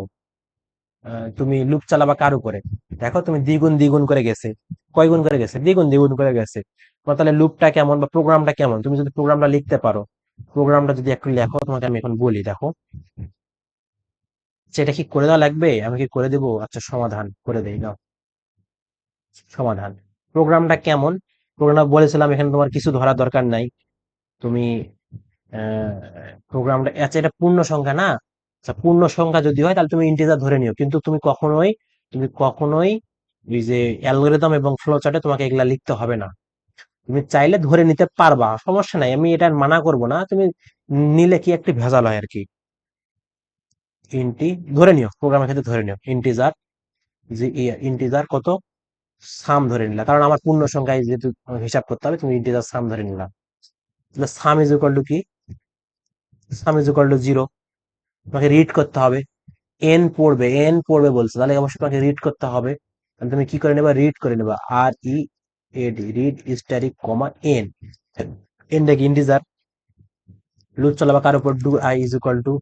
তুমি লুপ চালাবা কার উপরে? দেখো তুমি দ্বিগুণ দ্বিগুণ করে গেছে। কয় গুণ করে গেছে? দ্বিগুণ দ্বিগুণ করে গেছে। তোমার তাহলে লুপটা কেমন বা প্রোগ্রামটা কেমন, তুমি যদি প্রোগ্রামটা লিখতে পারো, প্রোগ্রামটা যদি একটু লেখো, তোমাকে আমি এখন বলি, দেখো। আচ্ছা, এটা কি করে দেওয়া লাগবে? আমি কি করে দেবো? আচ্ছা, সমাধান করে দেই নাও। সমাধান। প্রোগ্রামটা কেমন? প্রোগ্রামটা বলেছিলাম এখানে তোমার কিছু ধরার দরকার নাই। তুমি প্রোগ্রামটা, আচ্ছা এটা পূর্ণ সংখ্যা না? আচ্ছা, পূর্ণ সংখ্যা যদি হয় তাহলে তুমি ইন্টিজার ধরে নিও, কিন্তু তুমি কখনোই ওই যে অ্যালগরিদম এবং ফ্লো চার্টে তোমাকে এগুলা লিখতে হবে না। তুমি চাইলে ধরে নিতে পারবা, সমস্যা নাই, আমি এটা মানা করব না। তুমি নিলে কি একটি ভেজাল হয় আর কি। ইন্টি ধরে নিও, প্রোগ্রামের ক্ষেত্রে ধরে নিও ইন্টিজার। যে ইন্টিজার কত? সাম ধরে নিলা, কারণ আমার পূর্ণ সংখ্যায় যেহেতু হিসাব করতে হবে, তুমি ইন্টিজার সাম ধরে নিলাম। তাহলে সাম ইজ ইকুয়াল টু কি? সাম ইজ ইকুয়াল টু 0। তোমাকে রিড করতে হবে। এন পড়বে বলছে, তাহলে অবশ্যই তোমাকে রিড করতে হবে। তাহলে তুমি কি করে নেবা? রিড করে নেবা, READ, রিড স্ট্যাটিক কমা এন। এনটা কি? ইন্টিজার। লুপ চালাবা কার উপর? Do I is equal two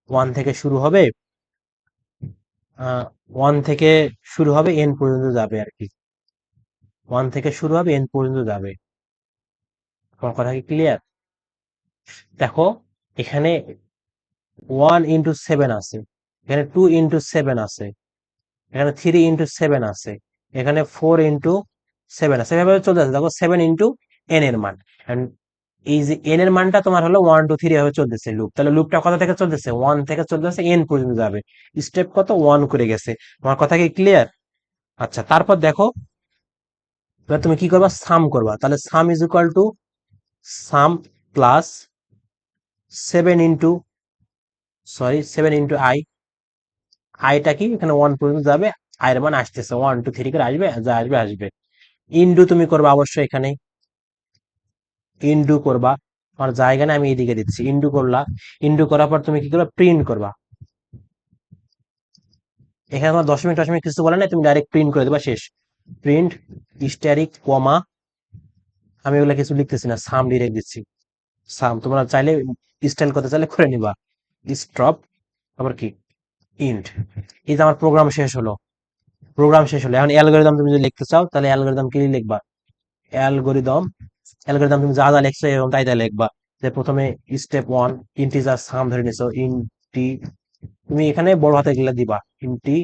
1 থেকে শুরু হবে, 1 থেকে শুরু হবে, এন পর্যন্ত যাবে আর কি। 1 থেকে শুরু হবে, এন পর্যন্ত যাবে। তোমার কথা কি ক্লিয়ার? দেখো, এখানে 1 ইন্টু 7 আছে, এখানে 2 ইন্টু 7 আছে, এখানে 3 ইন্টু 7 আছে, এখানে 4 ইন্টু 7 আছে, এভাবে চলতে আছে। দেখো 7 ইন্টু এন এর মান। And এই যে এন এর মানটা তোমার হলো 1 2 3, এভাবে চলতেছে লুপ। তাহলে লুপটা কোথা থেকে চলতেছে? 1 থেকে চলতেছে, এন পর্যন্ত যাবে। স্টেপ কত? 1 করে গেছে। তোমার কথা কি ক্লিয়ার? আচ্ছা, তারপর দেখো, এবার তুমি কি করবা? সাম করবা। তাহলে sum is equal to sum plus 7 into আইটা কি? এখানে 1 পর্যন্ত যাবে, আয়ের মান আসতেছে 1 2 3 করে আসবে, যা আসবে আসবে। ইনডু তুমি করবা অবশ্যই এখানে, ইনডু করবা। আমার জায়গা না, আমি এইদিকে দিচ্ছি, ইনডু করলা। ইনডু করার পর তুমি কি করবা? প্রিন্ট করবা। এখানে তোমার দশমিক টশমিক কিছু বলে নাই, তুমি ডাইরেক্ট প্রিন্ট করে দেবা, শেষ। প্রিন্ট স্ট্যারিক কমা, আমি ওগুলা কিছু লিখতেছি না, সাম ডিরেক্ট দিচ্ছি। সাম তোমরা চাইলে স্টাইল করতে চাইলে করে নিবা। স্টপ, তারপর কি ইন্ট। এই যে আমার প্রোগ্রাম শেষ হলো, এখন অ্যালগরিদম তুমি যদি লিখতে চাও তাহলে অ্যালগরিদম কি লিখবা, অ্যালগরিদম অ্যালগরিদম তুমি যা যা লিখছো এবং তাই তাই লিখবা। যে প্রথমে স্টেপ ওয়ান ইন্টিজার সাম ধরে নিছো, ইন্টি, তুমি এখানে বড় হাতে গেলে দিবা ইন্টি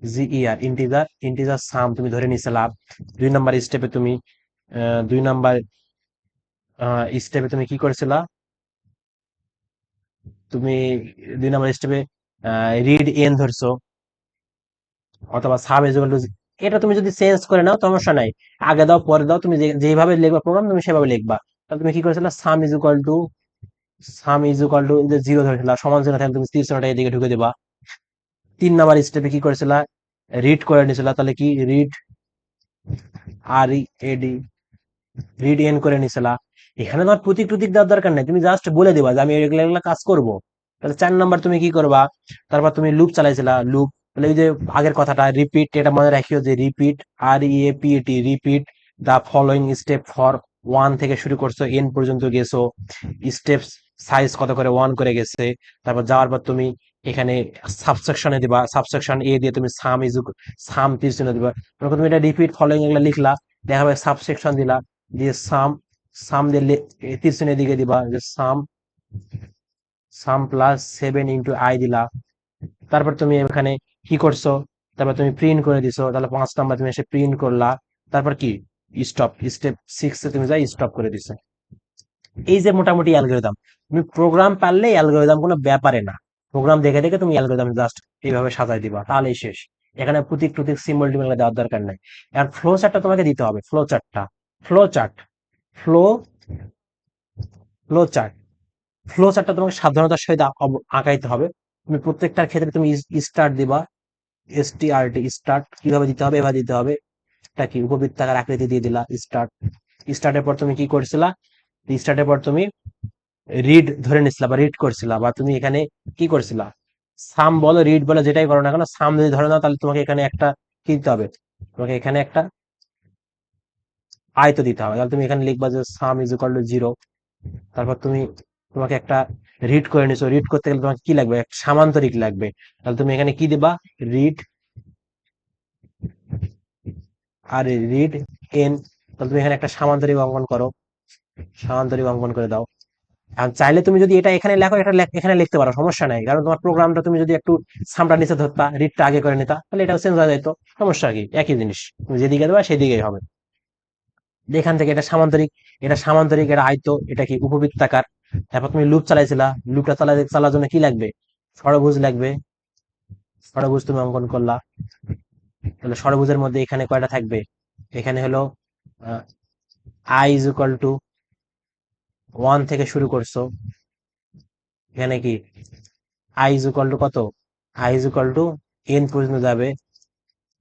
জিইআর, ইন্টিজার সাম তুমি ধরে নিছিলা। 2 নাম্বার স্টেপে তুমি 2 নাম্বার স্টেপে তুমি কি করেছিলা, তুমি 2 নাম্বার স্টেপে রিড এন ধরছো, অথবা সাব ইজ ইকুয়াল টু, এটা তুমি যদি চেঞ্জ করে নাও সমস্যা নাই, আগে দাও পরে দাও, তুমি যেভাবে লিখবা প্রোগ্রাম তুমি সেভাবে লিখবা। তাহলে তুমি কি করেছিলা, সাম ইজ ইকুয়াল টু যে জিরো ধরেছিলা, সমান চিহ্ন থাকলে তুমি তীর চিহ্নটা এদিকে ঢুকে দিবা। 3 নাম্বার স্টেপে কি করেছিলা, রিড করে নিছিলা, তাহলে কি রিড, আর ই এডি, রিড এন করে নিছিলা। এখানে তোমার প্রতীক টুতিক দেওয়ার দরকার নাই, তুমি জাস্ট বলে দিবা যে আমি এগুলা এগুলা কাজ করব। তাহলে 4 নাম্বার তুমি কি করবা, তারপর তুমি লুপ চালাইছিলা, লুপ, তাহলে ওই যে আগের কথাটা রিপিট, এটা মনে রাখিও যে repeat, REAPT, repeat the following step for 1 থেকে শুরু করছো এন পর্যন্ত গেছো, স্টেপ সাইজ কত করে 1 করে গেছে। তারপর যাওয়ার পর তুমি এখানে সাবসেকশনে দিবা, সাবসেকশন এ দিয়ে তুমি সাম তীর চিহ্ন দিবা। তখন তুমি এটা রিপিট ফলোইং এগুলো লিখলা, দেখা যাবে সাবসেকশন দিলা, দিয়ে সাম, সাম দিয়ে তীর চিহ্নের দিকে দিবা, যে সাম, সাম+7 × I দিলা। তারপর তুমি এখানে কি করছো, তারপর তুমি প্রিন্ট করে দিছো, তাহলে 5 নাম্বার তুমি এসে প্রিন্ট করলা। তারপর কি স্টপ, স্টেপ 6 এ তুমি যাই স্টপ করে দিছো। এই যে মোটামুটি অ্যালগোরিদম, তুমি প্রোগ্রাম পারলে অ্যালগোরিদম কোনো ব্যাপারে না, প্রোগ্রাম দেখে দেখে তুমি অ্যালগোরিদম জাস্ট এইভাবে সাজাই দিবা, তাহলেই শেষ। এখানে প্রতীক প্রতীক সিম্বল টিম্বল দেওয়ার দরকার নাই। আর ফ্লো চার্টটা তোমাকে দিতে হবে, ফ্লো চার্টটা, flow chart, flow flow chart flow চার্টটা তোমাকে সাবধানতার সহিত আঁকাইতে হবে। তুমি প্রত্যেকটার ক্ষেত্রে তুমি স্টার্ট দিবা, STRT, স্টার্ট কিভাবে দিতে হবে, এভাবে দিতে হবে। এটা কি উপবৃত্তাকার আকৃতি দিয়ে দিলা স্টার্ট। স্টার্টের পর তুমি কি করছিলা, স্টার্টের পর তুমি রিড ধরে নিছিলা বা রিড করছিলা, বা তুমি এখানে কি করছিলা, সাম বলো রিড বলো যেটাই করো না কেন, সাম যদি ধরে নাও তাহলে তোমাকে এখানে একটা কি দিতে হবে, তোমাকে এখানে একটা আয়ত দিতে হবে। তাহলে তুমি এখানে লিখবা যে সাম=0। তারপর তুমি, তোমাকে একটা রিড করে নিছো, রিড করতে গেলে তোমাকে কি লাগবে, একটা সামান্তরিক লাগবে। তাহলে তুমি এখানে কি দিবা, রিড, আর রিড এন। তাহলে তুমি এখানে একটা সামান্তরিক অঙ্কন করো, সামান্তরিক অঙ্কন করে দাও। এখন চাইলে তুমি যদি এটা এখানে লেখো, এটা এখানে লিখতে পারো, সমস্যা নাই। কারণ তোমার প্রোগ্রামটা তুমি যদি একটু সামটা নিচে ধরতা, রিডটা আগে করে নিতা, তাহলে এটা চেঞ্জ হয়ে যেত, সমস্যা কি, একই জিনিস, তুমি যেদিকে দেবা সেদিকেই হবে। এখান থেকে এটা সামান্তরিক, এটা আয়ত, এটা কি উপবৃত্তাকার। তারপর তুমি লুপ চালাইছিলা, লুপটা চালার জন্য কি লাগবে, ষড়ভুজ লাগবে, ষড়ভুজ তুমি অঙ্কন করলা। তাহলে ষড়ভুজের মধ্যে এখানে কয়টা থাকবে, এখানে হলো I=1 থেকে শুরু করছো, এখানে কি I= কত, I=n পর্যন্ত যাবে,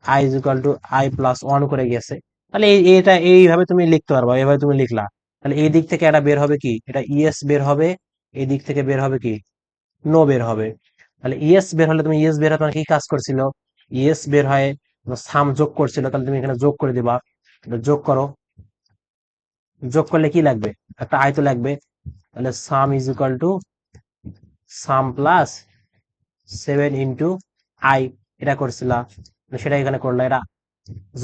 I+I+1 করে গেছে। তাহলে এটা এইভাবে তুমি লিখতে পারবা, এইভাবে তুমি লিখলা। তাহলে এই দিক থেকে এটা বের হবে কি, এটা ইএস বের হবে, এই দিক থেকে বের হবে কি, নো বের হবে। তাহলে ইএস বের হলে তুমি ইএস বের হয় তোমার কি কাজ করছিল, ইএস বের হয় সাম যোগ করছিল, তাহলে তুমি এখানে যোগ করে দিবা, যোগ করো, যোগ করলে কি লাগবে, একটা আয়ত লাগবে। তাহলে সাম=সাম+7 × I, এটা করছিলা, সেটা এখানে করলা, এটা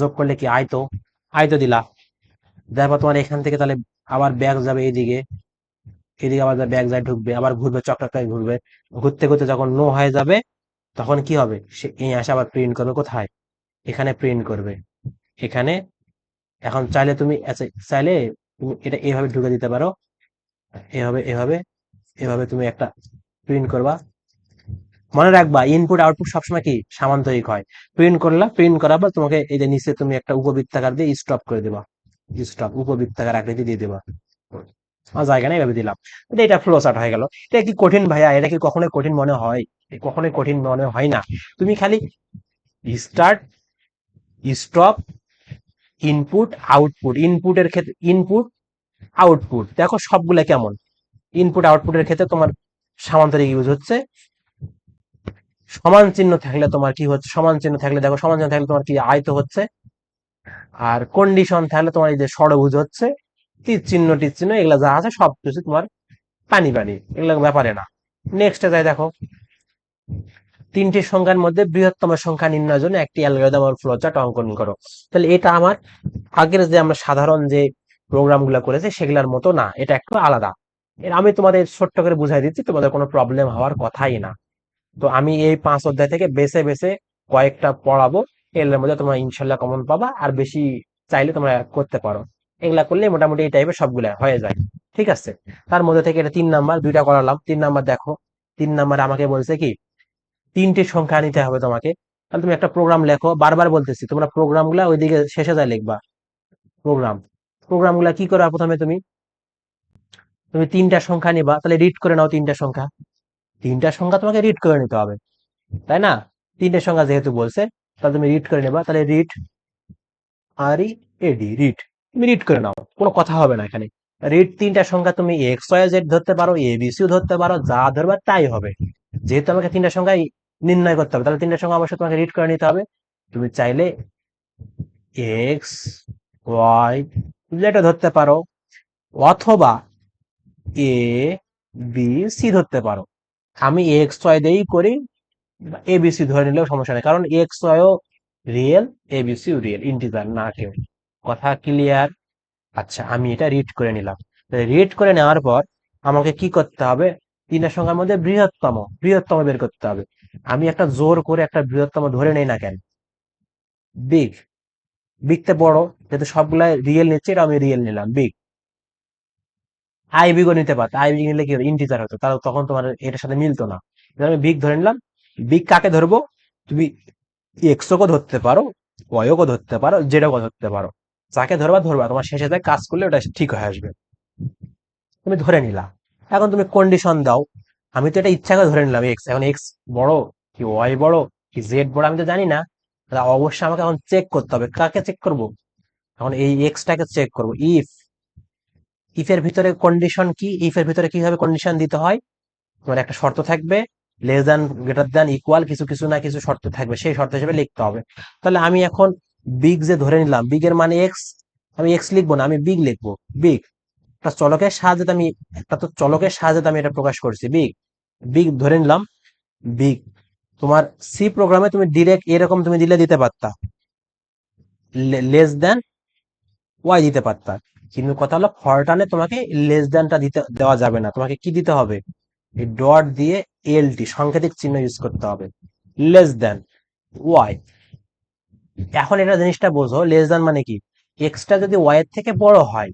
যোগ করলে কি আয়ত, আয়ত দিলা। তারপর তোমার এখান থেকে তাহলে আবার ব্যাক যাবে এইদিকে, এদিকে আবার ব্যাক যায় ঢুকবে, আবার ঘুরবে, চক্রাকার ঘুরবে, ঘুরতে ঘুরতে যখন নো হয়ে যাবে তখন কি হবে, সে এই আসে আবার প্রিন্ট করবে কোথায়, এখানে প্রিন্ট করবে, এখানে। এখন চাইলে তুমি চাইলে তুমি এটা এভাবে ঢুকে দিতে পারো, এভাবে এভাবে এভাবে তুমি একটা প্রিন্ট করবা। মনে রাখবা ইনপুট আউটপুট সবসময় কি সামান্তরিক হয়। প্রিন্ট করলা, প্রিন্ট করার পর তোমাকে এই যে নিচে তুমি একটা উপবৃত্তাকার দিয়ে স্টপ করে দেবা, স্টপ উপবৃত্তাকার আকৃতি দিয়ে দেবা, জায়গা নেই এভাবে দিলাম। এটা ফ্লো চার্ট হয়ে গেল। এটা কি কঠিন ভাইয়া, এটা কি কখনোই কঠিন মনে হয়, কখনোই কঠিন মনে হয় না। তুমি খালি স্টার্ট, স্টপ, ইনপুট, আউটপুট, ইনপুটের ক্ষেত্রে ইনপুট আউটপুট দেখো সবগুলা কেমন, ইনপুট আউটপুটের ক্ষেত্রে তোমার সামান্তরিক ইউজ হচ্ছে। সমান চিহ্ন থাকলে তোমার কি হচ্ছে, সমান চিহ্ন থাকলে দেখো, সমান চিহ্ন থাকলে তোমার কি আয়ত হচ্ছে। আর কন্ডিশন থাকলে তোমার এই যে ষড়ভুজ হচ্ছে, তীর চিহ্ন টির চিহ্ন এগুলা যা আছে সবকিছু তোমার পানি পানি, এগুলো ব্যাপারে না। নেক্সটে যাই, দেখো তিনটি সংখ্যার মধ্যে বৃহত্তম সংখ্যা নির্ণয়ের জন্য একটি অ্যালগরিদম আর ফ্লোচার্ট অঙ্কন করো। তাহলে এটা আমার আগের যে আমরা সাধারণ যে প্রোগ্রাম গুলা করেছি সেগুলোর মতো না, এটা একটু আলাদা। আমি তোমাদের ছোট্ট করে বুঝাই দিচ্ছি, তোমাদের কোনো প্রবলেম হওয়ার কথাই না। তো আমি এই 5 অধ্যায় থেকে বেছে বেছে কয়েকটা পড়াবো, এগুলোর মধ্যে তোমরা ইনশাল্লাহ কমন পাবা, আর বেশি চাইলে তোমরা করতে পারো। এগুলা করলে মোটামুটি এই টাইপের সবগুলা হয়ে যায়। ঠিক আছে, তার মধ্যে থেকে এটা 3 নাম্বার, দুইটা করালাম। 3 নাম্বার দেখো, 3 নাম্বার আমাকে বলছে কি তিনটি সংখ্যা নিতে হবে তোমাকে। তাহলে তুমি একটা প্রোগ্রাম লেখো, বারবার বলতেছি তোমরা প্রোগ্রাম গুলা ওইদিকে শেষে যায় লিখবা। প্রোগ্রাম প্রোগ্রাম গুলা কি করা, প্রথমে তুমি তুমি তিনটা সংখ্যা নিবা, তাহলে রিড করে নাও তিনটা সংখ্যা। তিনটা সংখ্যা তোমাকে রিড করে নিতে হবে, তাই না? তিনটে সংখ্যা যেহেতু বলছে, তাহলে তুমি রিড করে নেবা। তাহলে রিড, আর ই এডি, রিড। তুমি রিড করে নাও, কোনো কথা হবে না এখানে। রিড তিনটা সংখ্যা তুমি এক্স ওয়াই জেড ধরতে পারো, এবিসিও ধরতে পারো, যা ধরবা তাই হবে। যেহেতু আমাকে তিনটা সংখ্যা নির্ণয় করতে হবে, তাহলে তিনটা সংখ্যা অবশ্যই তোমাকে রিড করে নিতে হবে। তুমি চাইলে এক্স ওয়াই যেটা ধরতে পারো, অথবা এ বি সি ধরতে পারো। আমি এক্স ওয়াই দিয়েই করি, এবিসি ধরে নিলেও সমস্যা নেই, কারণ এক্স ওয়াইও রিয়েল, এবিসিও রিয়েল, ইন্টিজার না কেউ। কথা ক্লিয়ার? আচ্ছা, আমি এটা রিড করে নিলাম। রিড করে নেওয়ার পর আমাকে কি করতে হবে, তিনটা সংখ্যার মধ্যে বৃহত্তম বৃহত্তম বের করতে হবে। আমি একটা জোর করে একটা বৃহত্তম ধরে নেই না কেন, বিগ। বিগতে বড়, যেহেতু সবগুলা রিয়েল নিচ্ছে, এটা আমি রিয়েল নিলাম, বিগ। আই বিগও নিতে পারতো, আই বিগ নিলে কি ইন্টিজার হতো, তাহলে তখন তোমার এটার সাথে মিলতো না। আমি বিগ ধরে নিলাম। বিগ কাকে ধরবো, তুমি এক্সও ধরতে পারো, ওয়াইও ধরতে পারো, জেডও ধরতে পারো। যাকে ধরবা ধরবা, তোমার শেষে যায় কাজ করলে ওটা ঠিক হয়ে আসবে। তুমি ধরে নিলা। এখন তুমি কন্ডিশন দাও। আমি তো এটা ইচ্ছা করে ধরে নিলাম এক্স। এখন এক্স বড় কি ওয়াই বড় কি জেড বড় আমি তো জানি না। তাহলে অবশ্যই আমাকে এখন চেক করতে হবে, কাকে চেক করব? এখন এই এক্সটাকে চেক করব। ইফ, ইফের ভিতরে কন্ডিশন কি, ইফের ভিতরে কিভাবে কন্ডিশন দিতে হয়, তোমার একটা শর্ত থাকবে, less than greater than equal, কিছু কিছু না কিছু শর্ত থাকবে, সেই শর্ত হিসেবে লিখতে হবে। তাহলে আমি এখন বিগ যে ধরে নিলাম, বিগ এর মানে এক্স, আমি এক্স লিখবো না, আমি বিগ লিখবো। বিগ একটা চলকের সাহায্যে আমি, একটা তো চলকের সাহায্যে আমি এটা প্রকাশ করছি, বিগ। বিগ ধরে নিলাম, বিগ। তোমার সি প্রোগ্রামে তুমি ডিরেক্ট এরকম তুমি দিলে দিতে পারতা, লেস দ্যান ওয়াই দিতে পারতা। কিন্তু কথা হলো ফরটানে তোমাকে লেস দ্যানটা দিতে দেওয়া যাবে না, তোমাকে কি দিতে হবে, এই ডট দিয়ে এলটি সাংকেতিক চিহ্ন ইউজ করতে হবে, লেস দ্যান ওয়াই। এখন এটা জিনিসটা বোঝো, লেস দ্যান মানে কি, এক্সটা যদি ওয়াই এর থেকে বড় হয়,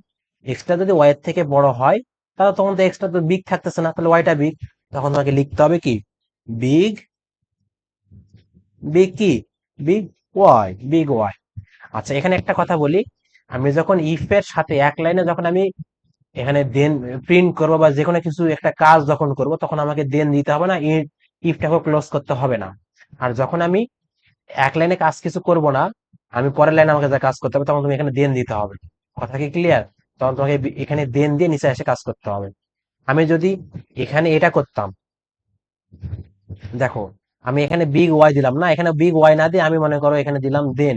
এক্সটা যদি ওয়াই এর থেকে বড় হয়, তাহলে তখন তো এক্সটা তো বিগ থাকতেছে না, তাহলে ওয়াইটা বিগ। তখন তোমাকে লিখতে হবে কি, বিগ, বিগ কি, বিগ ওয়াই, বিগ ওয়াই। আচ্ছা, এখানে একটা কথা বলি, আমি যখন ইফ এর সাথে এক লাইনে যখন আমি এখানে দেন প্রিন্ট করবো বা যে কোনো কিছু একটা কাজ যখন করব, তখন আমাকে দেন দিতে হবে না, ইফটাকে ক্লোজ করতে হবে না। আর যখন আমি এক লাইনে কাজ কিছু করব না, আমি পরের লাইনে আমাকে যা কাজ করতে হবে, তখন তুমি এখানে দেন দিতে হবে। কথা কি ক্লিয়ার? তখন তোমাকে এখানে দেন দিয়ে নিচে এসে কাজ করতে হবে। আমি যদি এখানে এটা করতাম, দেখো আমি এখানে বিগ ওয়াই দিলাম না, এখানে বিগ ওয়াই না দিয়ে আমি মনে করো এখানে দিলাম দেন,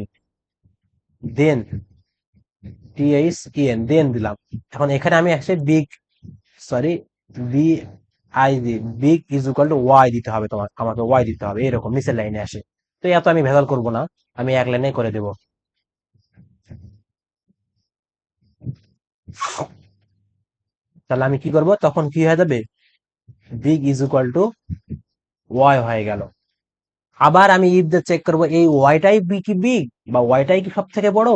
দেন টিএইচ ইএন, দেন দিলাম। এখন এখানে আমি আসলে big, sorry, B I G, big is equal to y দিতে হবে, তোমার আমাকে ওয়াই দিতে হবে, এরকম নিচের লাইনে আসে। তো এত আমি ভেজাল করব না, আমি এক লাইনে করে দেব। তাহলে আমি কি করব, তখন কি হয়ে যাবে, big is equal to y হয়ে গেল। আবার আমি ইফ দিয়ে চেক করব, এই ওয়াইটাই কি বিগ, বা ওয়াইটাই কি সব থেকে বড়।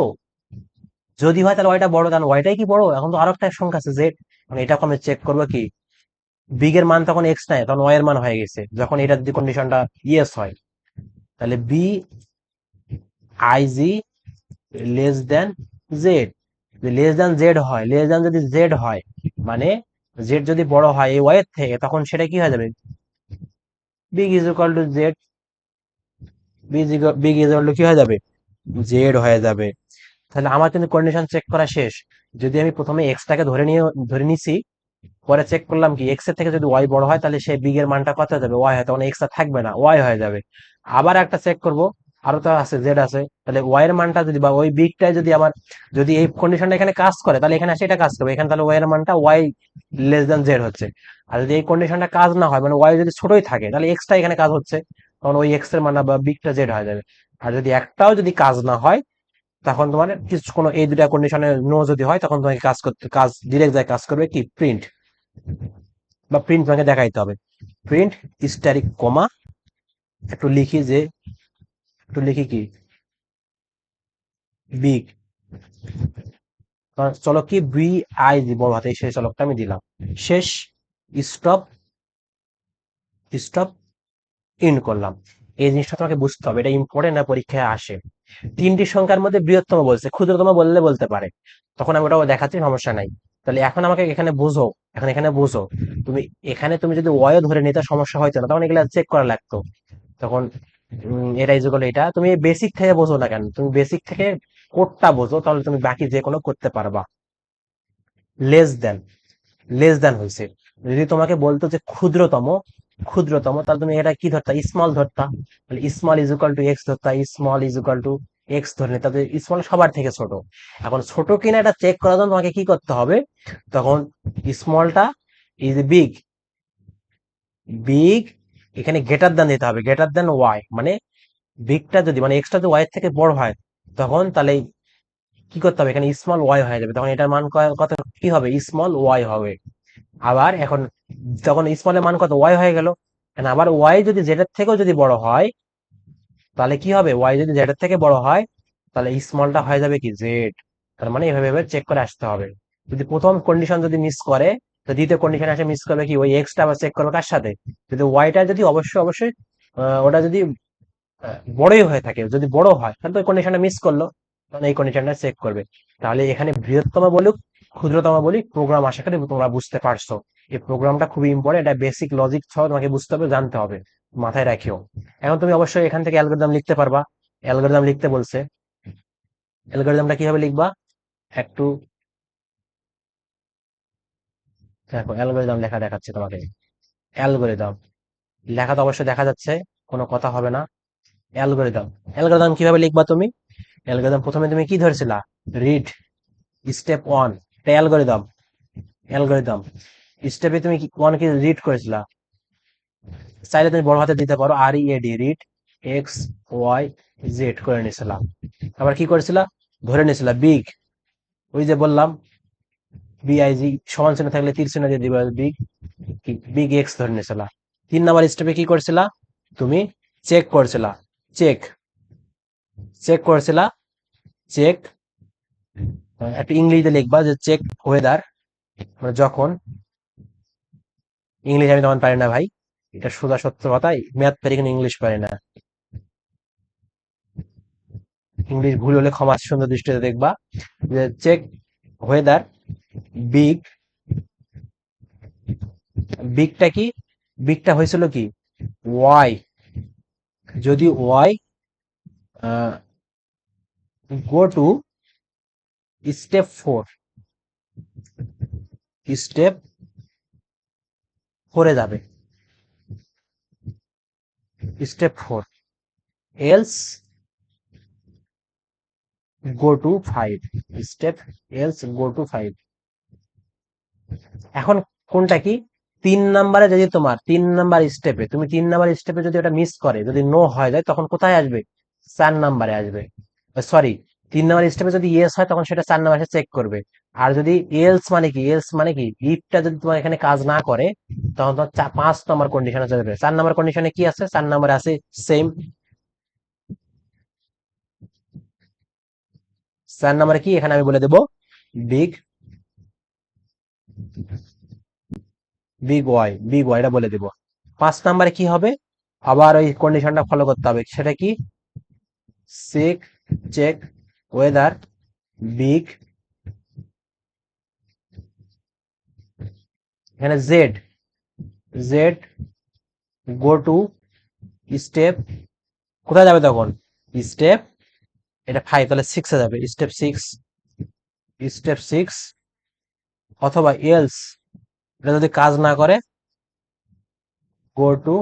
যদি হয় তাহলে ওয়াইটা বড়, তাহলে ওয়াইটাই কি বড়। এখন তো আরো একটা সংখ্যা আছে জেড, এটাকে আমি চেক করবো কি, বিগ এর মান তখন এক্স নাই, তখন ওয়াই এর মান হয়ে গেছে, যখন এটা যদি কন্ডিশনটা ইয়েস হয়। তাহলে B I G less than z, less than z হয়, লেস দেন যদি জেড হয়, মানে জেড যদি বড় হয় এই ওয়াই এর থেকে, তখন সেটা কি হয়ে যাবে, big is equal to Z, big is equal to কি হয়ে যাবে, জেড হয়ে যাবে। তাহলে আমার কিন্তু কন্ডিশন চেক করা শেষ। যদি আমি প্রথমে এক্সটাকে ধরে নিছি, পরে চেক করলাম কি এক্স এর থেকে যদি ওয়াই বড় হয়, তাহলে সেই বিগ এর মানটা কত হয়ে যাবে, ওয়াই হয়, তখন এক্স আর থাকবে না, ওয়াই হয়ে যাবে। আবার একটা চেক করব, আরো তো আছে জেড আছে, তাহলে ওয়াই এর মানটা যদি বা ওই বিগটাই যদি আমার যদি এই কন্ডিশনটা এখানে কাজ করে তাহলে এখানে সেটা কাজ করবে, এখানে তাহলে ওয়াই এর মানটা ওয়াই লেস দেন জেড হচ্ছে। আর যদি এই কন্ডিশনটা কাজ না হয় মানে ওয়াই যদি ছোটই থাকে তাহলে এক্সটা এখানে কাজ হচ্ছে, তখন ওই এক্স এর মান বা বিগটা জেড হয়ে যাবে। আর যদি একটাও যদি কাজ না হয় তখন তোমার কিছু কোনো এই দুটা কন্ডিশনে নো যদি হয় তখন তোমাকে কাজ করতে কাজ ডিরেক্ট যায় কাজ করবে কি প্রিন্ট, বা প্রিন্ট তোমাকে দেখাইতে হবে। প্রিন্ট স্ট্যাটিক কমা একটু লিখি যে একটু লিখি কি বিগ, চলো কি বি আই বড় হাতে সেই চলকটা আমি দিলাম, শেষ স্টপ, স্টপ ইন করলাম। এই জিনিসটা তোমাকে বুঝতে হবে, এটা ইম্পর্টেন্ট না পরীক্ষায় আসে। তিনটি সংখ্যার মধ্যে বৃহত্তম বলছে, ক্ষুদ্রতম বললে বলতে পারে, তখন আমি ওটাও দেখাচ্ছি, সমস্যা নাই। তাহলে এখন আমাকে এখানে বুঝো, এখন এখানে বুঝো তুমি, এখানে তুমি যদি ওয়াইও ধরে নিতে সমস্যা হয়তো না, তখন এগুলা চেক করা লাগতো। তখন এটা ইজুকাল এটা তুমি বেসিক থেকে বোঝো না কেন, তুমি বেসিক থেকে কোডটা বোঝো তাহলে তুমি বাকি যে কোনো করতে পারবা। লেস দেন, লেস দেন হয়েছে, যদি তোমাকে বলতো যে ক্ষুদ্রতম, ক্ষুদ্রতম তাহলে তুমি এটা কি ধরতা, স্মল ধরতা, তাহলে small is equal to x ধরতা, small is equal to x ধরে নিতে, তাহলে স্মল সবার থেকে ছোট। এখন ছোট কিনা এটা চেক করার জন্য তোমাকে কি করতে হবে, তখন স্মলটা ইজ বিগ, বিগ এখানে গ্রেটার দেন দিতে হবে, গ্রেটার দেন ওয়াই, মানে বিগটা যদি মানে এক্সটা যদি ওয়াই এর থেকে বড় হয় তখন তাহলে কি করতে হবে, এখানে স্মল ওয়াই হয়ে যাবে, তখন এটার মান কত কি হবে, স্মল ওয়াই হবে। আবার এখন যখন স্মলের মান কত ওয়াই হয়ে গেল, আবার ওয়াই যদি জেড এর থেকেও যদি বড় হয় তাহলে কি হবে, ওয়াই যদি জেড এর থেকে বড় হয় তাহলে স্মলটা হয়ে যাবে কি জেড। তার মানে এভাবে চেক করে আসতে হবে। যদি প্রথম কন্ডিশন যদি মিস করে তো দ্বিতীয় কন্ডিশন এসে মিস করবে কি, ওই এক্সটা আবার চেক করবে কার সাথে, যদি ওয়াইটা যদি অবশ্যই অবশ্যই ওটা যদি বড়ই হয়ে থাকে, যদি বড় হয় তাহলে তো ওই কন্ডিশনটা মিস করলো, তখন এই কন্ডিশনটা চেক করবে। তাহলে এখানে বৃহত্তম বলুক ক্ষুদ্রতম বলি প্রোগ্রাম, আশা করি তোমরা বুঝতে পারছো। এই প্রোগ্রামটা খুবই ইম্পর্টেন্ট, এটা বেসিক লজিক সহ তোমাকে বুঝতে হবে, জানতে হবে, মাথায় রাখিও। এখন তুমি অবশ্যই এখান থেকে অ্যালগরিদম লিখতে পারবা, অ্যালগরিদম লিখতে বলছে, অ্যালগরিদমটা কিভাবে লিখবা একটু দেখো, অ্যালগরিদম লেখা দেখাচ্ছে তোমাকে, অ্যালগরিদম লেখা তো অবশ্যই দেখা যাচ্ছে, কোনো কথা হবে না। অ্যালগরিদম, অ্যালগরিদম কিভাবে লিখবা তুমি, অ্যালগরিদম প্রথমে তুমি কি ধরেছিলা, রিড স্টেপ ওয়ান, এটা অ্যালগরিদম, অ্যালগরিদম স্টেপে তুমি ওয়ান কি রিড করেছিলা, চাইলে তুমি বড় হাতে দিতে পারো R E A D, read x y z করে নিছিলাম। আবার কি করেছিলা, ধরে নিছিলা বিগ, ওই যে বললাম বিআইজি সমান চিহ্ন থাকলে তীর চিহ্ন দিয়ে দিবা, বিগ, বিগ এক্স ধরে নিছিলা। 3 নাম্বার স্টেপে কি করছিলা, তুমি চেক করছিলা, চেক, চেক করছিলা, চেক, একটা ইংলিশে লিখবা যে চেক ওয়েদার, মানে যখন, ইংলিশ আমি তেমন পারি না ভাই, এটা সোজা সত্য কথাই, ম্যাথ পারি কিন্তু ইংলিশ পারি না, ইংলিশ ভুল হলে ক্ষমা সুন্দর দৃষ্টিতে দেখবা। যে চেক ওয়েদার বিগ, বিগটা কি, বিগটা হয়েছিল কি ওয়াই, যদি why go to step four, step ফোরে যাবে, step four, else go to five, step else go to five. এখন কোনটা কি, 3 নাম্বারে যদি তোমার 3 নাম্বার স্টেপে, তুমি 3 নাম্বার স্টেপে যদি ওটা মিস করে যদি নো হয়ে যায় তখন কোথায় আসবে, 4 নাম্বারে আসবে, সরি 3 নাম্বার স্টেপে যদি ইয়েস হয় তখন সেটা 4 নাম্বারে চেক করবে। আর যদি এলস মানে কি, এলস মানে কি ইফটা যদি তোমার এখানে কাজ না করে তখন তোমার 5 নম্বর কন্ডিশনে চলে যাবে। 4 নম্বর কন্ডিশনে কি আছে, 4 নম্বরে আছে সেম, 4 নম্বরে কি এখানে আমি বলে দেবো big, big y, big y এটা বলে দেবো। 5 নম্বরে কি হবে, আবার ওই কন্ডিশনটা ফলো করতে হবে, সেটা কি চেক, চেক ওয়েদার বিগ, এখানে Z, Z go to step, কোথায় যাবে তখন, স্টেপ, এটা ফাইভ তাহলে সিক্সে যাবে, স্টেপ সিক্স, স্টেপ সিক্স, অথবা এলস এটা যদি কাজ না করে গো টু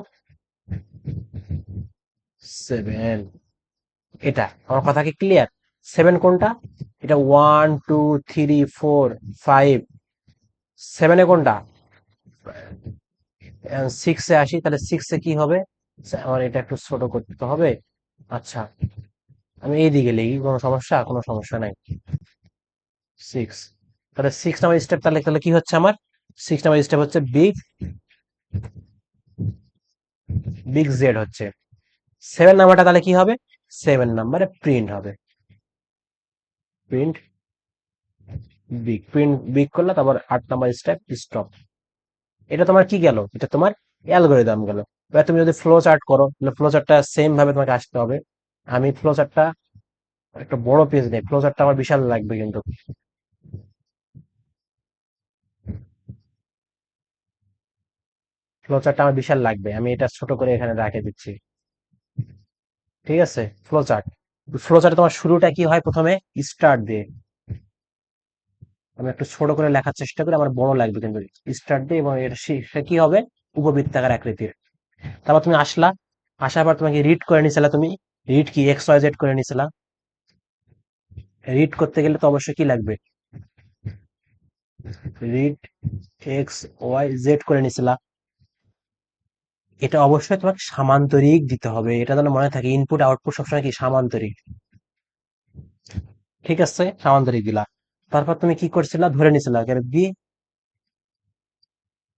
সেভেন, এটা আমার কথা কি ক্লিয়ার? 7 কোনটা? এটা 1 2 3 4 5। 7 কোনটা? 6 আসি, তাহলে 6 কি হবে? আমার এটা একটু ছোট করতে হবে। আচ্ছা, আমি এইদিকে লিখি, কোনো সমস্যা নাই। 6, তাহলে 6 নাম্বার স্টেপ, তাহলে তাহলে কি হচ্ছে আমার? 6 নাম্বার স্টেপ হচ্ছে বিগ বিগ জেড হচ্ছে। 7 নাম্বারটা তাহলে কি হবে? 7 নাম্বারে প্রিন্ট হবে, প্রিন্ট প্রিন্ট বিগ করলে, তারপর 8 নাম্বার স্টেপ স্টপ। এটা তোমার কি গেল? এটা তোমার অ্যালগোরিদম গেল। এবার তুমি যদি ফ্লো চার্ট করো, তাহলে ফ্লো চার্টটা সেম ভাবে তোমাকে আসতে হবে। আমি ফ্লো চার্টটা একটা বড় পেজ নেই, ফ্লো চার্টটা আমার বিশাল লাগবে কিন্তু। ফ্লো চার্টটা আমার বিশাল লাগবে, আমি এটা ছোট করে এখানে রেখে দিচ্ছি। ঠিক আছে, ফ্লো চার্ট। ফ্লো চার্টে তোমার শুরুটা কি হয়? প্রথমে স্টার্ট দিয়ে, আমি একটু ছোট করে লেখার চেষ্টা করি, আমার বড় লাগবে কিন্তু। স্টার্ট দিয়ে, এবং এটা সেটা কি হবে? উপবৃত্তাকার আকৃতির। তারপর তুমি আসলা, আসার পর তোমাকে রিড করে নিছিলা, তুমি রিড কি এক্স ওয়াই জেড করে নিছিলা। রিড করতে গেলে তো অবশ্যই কি লাগবে? রিড এক্স ওয়াই জেড করে নিছিলা। এটা অবশ্যই তোমাকে সামান্তরিক দিতে হবে, এটা যেন মনে থাকে, ইনপুট আউটপুট সবসময় কি সামান্তরিক। ঠিক আছে, সামান্তরিক দিলা। তারপর তুমি কি করছিলা? ধরে নিছিলা b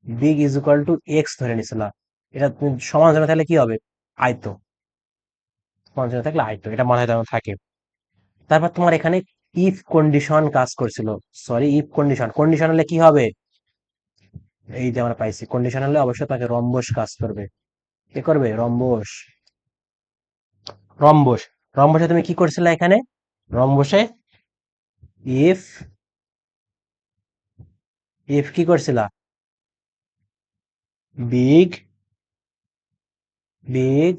big is equal to x ধরে নিছিলা। এটা তুমি সমান জন্য থাকলে কি হবে? আয়ত। সমান জন্য থাকলে আয়ত, এটা মনে হয় যেন থাকে। তারপর তোমার এখানে ইফ কন্ডিশন কাজ করছিল। সরি, ইফ কন্ডিশন, কন্ডিশন হলে কি হবে? এই যে আমরা পাইছি, কন্ডিশন হলে অবশ্যই তাকে রম্বস কাজ করবে। কি করবে? রম্বস। রম্বস। রম্বসে তুমি কি করছিলে এখানে? রম্বসে ইফ ইফ কি করছিলা? Big big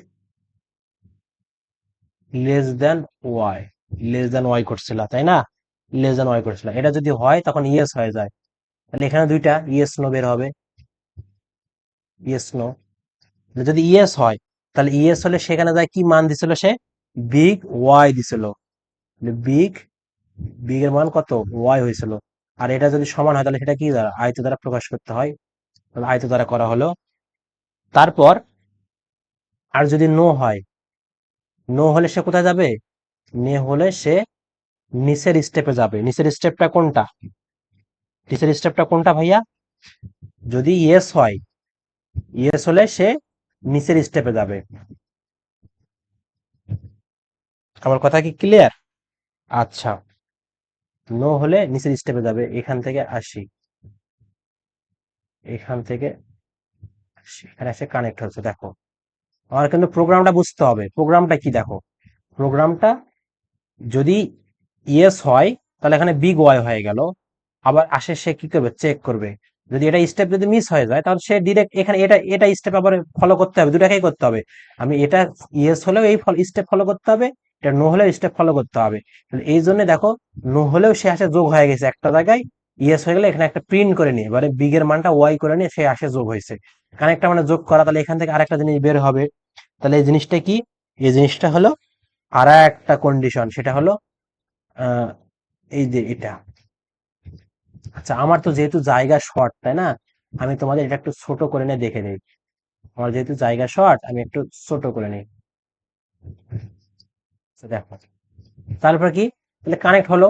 less than y, less than y করছিলা, তাই না? লেস দেন ওয়াই করছিলা, এটা যদি হয় তখন ইয়েস হয়ে যায়। তাহলে এখানে দুইটা ইয়েস নো বের হবে। ইয়েস নো, যদি ইয়েস হয়, তাহলে ইয়েস হলে সেখানে যায় কি মান দিছিল সে? বিগ ওয়াই দিছিল। বিগ বিগ এর মান কত? ওয়াই হয়েছিল। আর এটা যদি সমান হয়, তাহলে সেটা কি দ্বারা? আয়ত দ্বারা প্রকাশ করতে হয়। তাহলে আয়ত দ্বারা করা হলো। তারপর আর যদি নো হয়, নো হলে সে কোথায় যাবে? নে হলে সে নিচের স্টেপে যাবে। নিচের স্টেপটা কোনটা? নিচের স্টেপটা কোনটা ভাইয়া? যদি ইয়েস হয়, ইয়েস হলে সে নিচের স্টেপে যাবে। আমার কথা কি ক্লিয়ার? আচ্ছা, নো হলে নিচের স্টেপে যাবে। এখান থেকে আসি, এখান থেকে আসি, এখানে এসে কানেক্ট হচ্ছে। দেখো, আমার কিন্তু প্রোগ্রামটা বুঝতে হবে। প্রোগ্রামটা কি দেখো? প্রোগ্রামটা যদি ইয়েস হয়, তাহলে এখানে বিগ ওয়াই হয়ে গেল। আবার আসে সে কি করবে? চেক করবে। যদি এটা স্টেপ যদি মিস হয়ে যায়, তাহলে সে ডিরেক্ট এখানে এটা এটা স্টেপ আবার ফলো করতে হবে, দুটাকেই করতে হবে। আমি এটা ইয়েস হলেও এই স্টেপ ফলো করতে হবে, এটা নো হলেও স্টেপ ফলো করতে হবে। তাহলে এই জন্য দেখো, নো হলেও সে আসে যোগ হয়ে গেছে একটা জায়গায়। ইয়েস হয়ে গেলে এখানে একটা প্রিন্ট করে নিয়ে, এবারে বিগ এর মানটা ওয়াই করে নিয়ে সে আসে যোগ হয়েছে। কানেক্টটা মানে যোগ করা। তাহলে এখান থেকে আরেকটা জিনিস বের হবে। তাহলে এই জিনিসটা কি? এই জিনিসটা হলো আর একটা কন্ডিশন, সেটা হলো আহ এই যে এটা। আচ্ছা, আমার তো যেহেতু জায়গা শর্ট, তাই না? আমি তোমাদের এটা একটু ছোট করে নিয়ে দেখে নিই। আমার যেহেতু জায়গা শর্ট, আমি একটু ছোট করে নিই। আচ্ছা, দেখো, তারপর কি? তাহলে কানেক্ট হলো।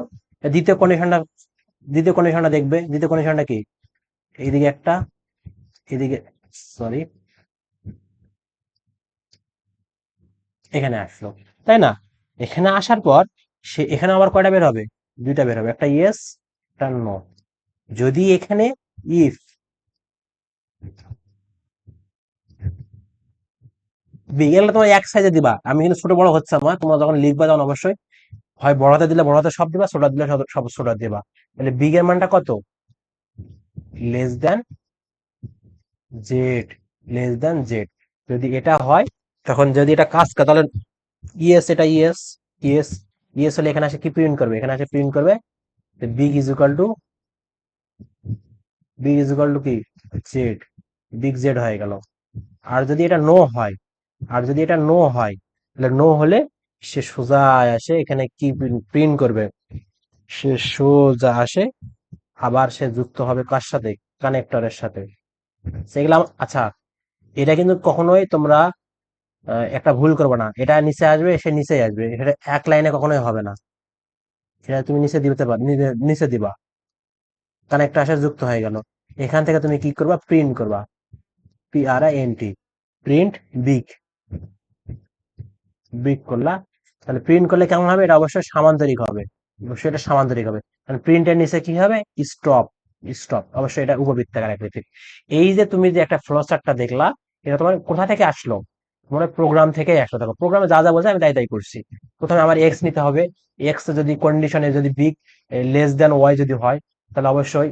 দ্বিতীয় কন্ডিশনটা, দ্বিতীয় কন্ডিশনটা দেখবে। দ্বিতীয় কন্ডিশনটা কি? এইদিকে একটা, এদিকে, সরি, এখানে আসলো, তাই না? এখানে আসার পর সে এখানে আবার কয়টা বের হবে? দুইটা বের হবে, একটা ইয়েস, একটা নো। যদি এখানে ইফ বিগেলটা তোমার এক সাইজে দিবা, আমি কিন্তু ছোট বড় হচ্ছে আমার, তোমরা যখন লিখবা তখন অবশ্যই হয় বড় হাতে দিলে বড় হাতে সব দিবা, ছোট হাতে দিলে সব ছোট হাতে দিবা। তাহলে বিগ এর মানটা কত? Less than z, less than Z. যদি এটা হয়, তখন যদি এটা কাজ করে, তাহলে ইয়েস, এটা ইয়েস, ইয়েস, ইয়েস হলে এখানে আসে কি প্রিন্ট করবে? এখানে আসে প্রিন্ট করবে big is equal two, big is equal to কি? জেড। বিগ জেড হয়ে গেল। আর যদি এটা নো হয়, আর যদি এটা নো হয়, তাহলে নো হলে সে সোজা আসে এখানে কি প্রিন্ট করবে, সে সোজা আসে, আবার সে যুক্ত হবে কার সাথে, কানেক্টরের সাথে। সেগুলো আচ্ছা, এটা কিন্তু কখনোই তোমরা একটা ভুল করবে না, এটা নিচে আসবে সে নিচেই আসবে, এটা এক লাইনে কখনোই হবে না। এটা তুমি নিচে দিতে পারো, নিচে দিবা, কানেক্টর আসে যুক্ত হয়ে গেল। এখান থেকে তুমি কি করবা, প্রিন্ট করবা, PRINT, প্রিন্ট বিগ, বিগ করলা। তাহলে প্রিন্ট করলে কেমন হবে, এটা অবশ্যই সামান্তরিক হবে, অবশ্যই এটা সামান্তরিক হবে। কারণ প্রিন্টের নিচে কি হবে, স্টপ, স্টপ, অবশ্যই এটা উপবৃত্তাকার আকৃতির। এই যে তুমি যে একটা ফ্লো চার্টটা দেখলা, এটা তোমার কোথা থেকে আসলো, তোমার প্রোগ্রাম থেকে আসলো। দেখো প্রোগ্রামে যা যা বলছে আমি তাই তাই করছি। প্রথমে আমার এক্স নিতে হবে, এক্স যদি কন্ডিশনে যদি বিগ লেস দেন ওয়াই যদি হয়, তাহলে অবশ্যই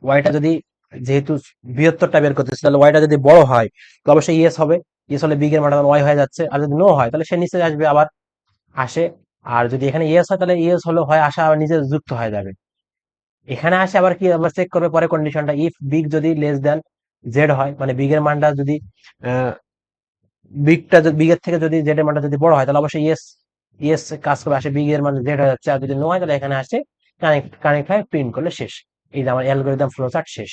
ওয়াইটা যদি, যেহেতু বৃহত্তরটা বের করতেছে, তাহলে ওয়াইটা যদি বড় হয় তো অবশ্যই ইয়েস হবে। ইয়েস হলে বিগ এর মান ওয়াই হয়ে যাচ্ছে, আর যদি নো হয় তাহলে সে নিচে আসবে আবার, আসে। আর যদি এখানে ইয়েস হয় তাহলে ইয়েস হলো হয় আসা, আবার নিচে যুক্ত হয়ে যাবে। এখানে আসে আবার কি, আবার চেক করবে পরে কন্ডিশনটা, ইফ বিগ যদি লেস দেন জেড হয়, মানে বিগ এর মানটা যদি বিগটা, বিগের থেকে যদি জেড এর মানটা যদি বড় হয়, তাহলে অবশ্যই ইয়েস, ইয়েস কাজ করবে, আসে বিগ এর মান জেড হয়ে যাচ্ছে। আর যদি নো হয় তাহলে এখানে আসে কানেক্ট হয়, প্রিন্ট করলে শেষ। এই যে আমার অ্যালগরিদম ফ্লো চার্ট শেষ।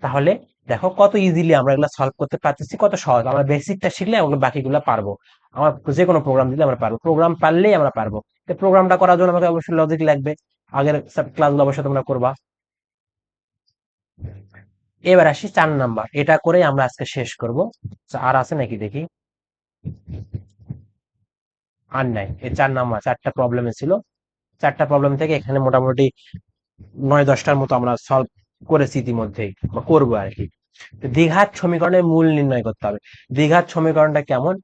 তাহলে দেখো কত ইজিলি আমরা এগুলো সলভ করতে পারতেছি, কত সহজ। আমরা বেসিকটা শিখলে আমরা বাকিগুলো পারবো। আমার যে কোনো প্রোগ্রাম দিলে আমরা পারবো, প্রোগ্রাম পারলেই আমরা পারবো। তো প্রোগ্রামটা করার জন্য আমাকে অবশ্যই লজিক লাগবে, আগের ক্লাসগুলো অবশ্যই তোমরা করবা। এবার আসি 4 নাম্বার, এটা করে আমরা আজকে শেষ করব। আর আছে নাকি দেখি, আর নাই। এই 4 নাম্বার 4টা প্রবলেমে ছিল, 4টা প্রবলেম থেকে এখানে মোটামুটি 9-10টার মতো আমরা সলভ করেছি ইতিমধ্যেই, বা করবো আর কি। তো দ্বিঘাত সমীকরণের মূল নির্ণয় করতে হবে। দ্বিঘাত সমীকরণটা কেমন,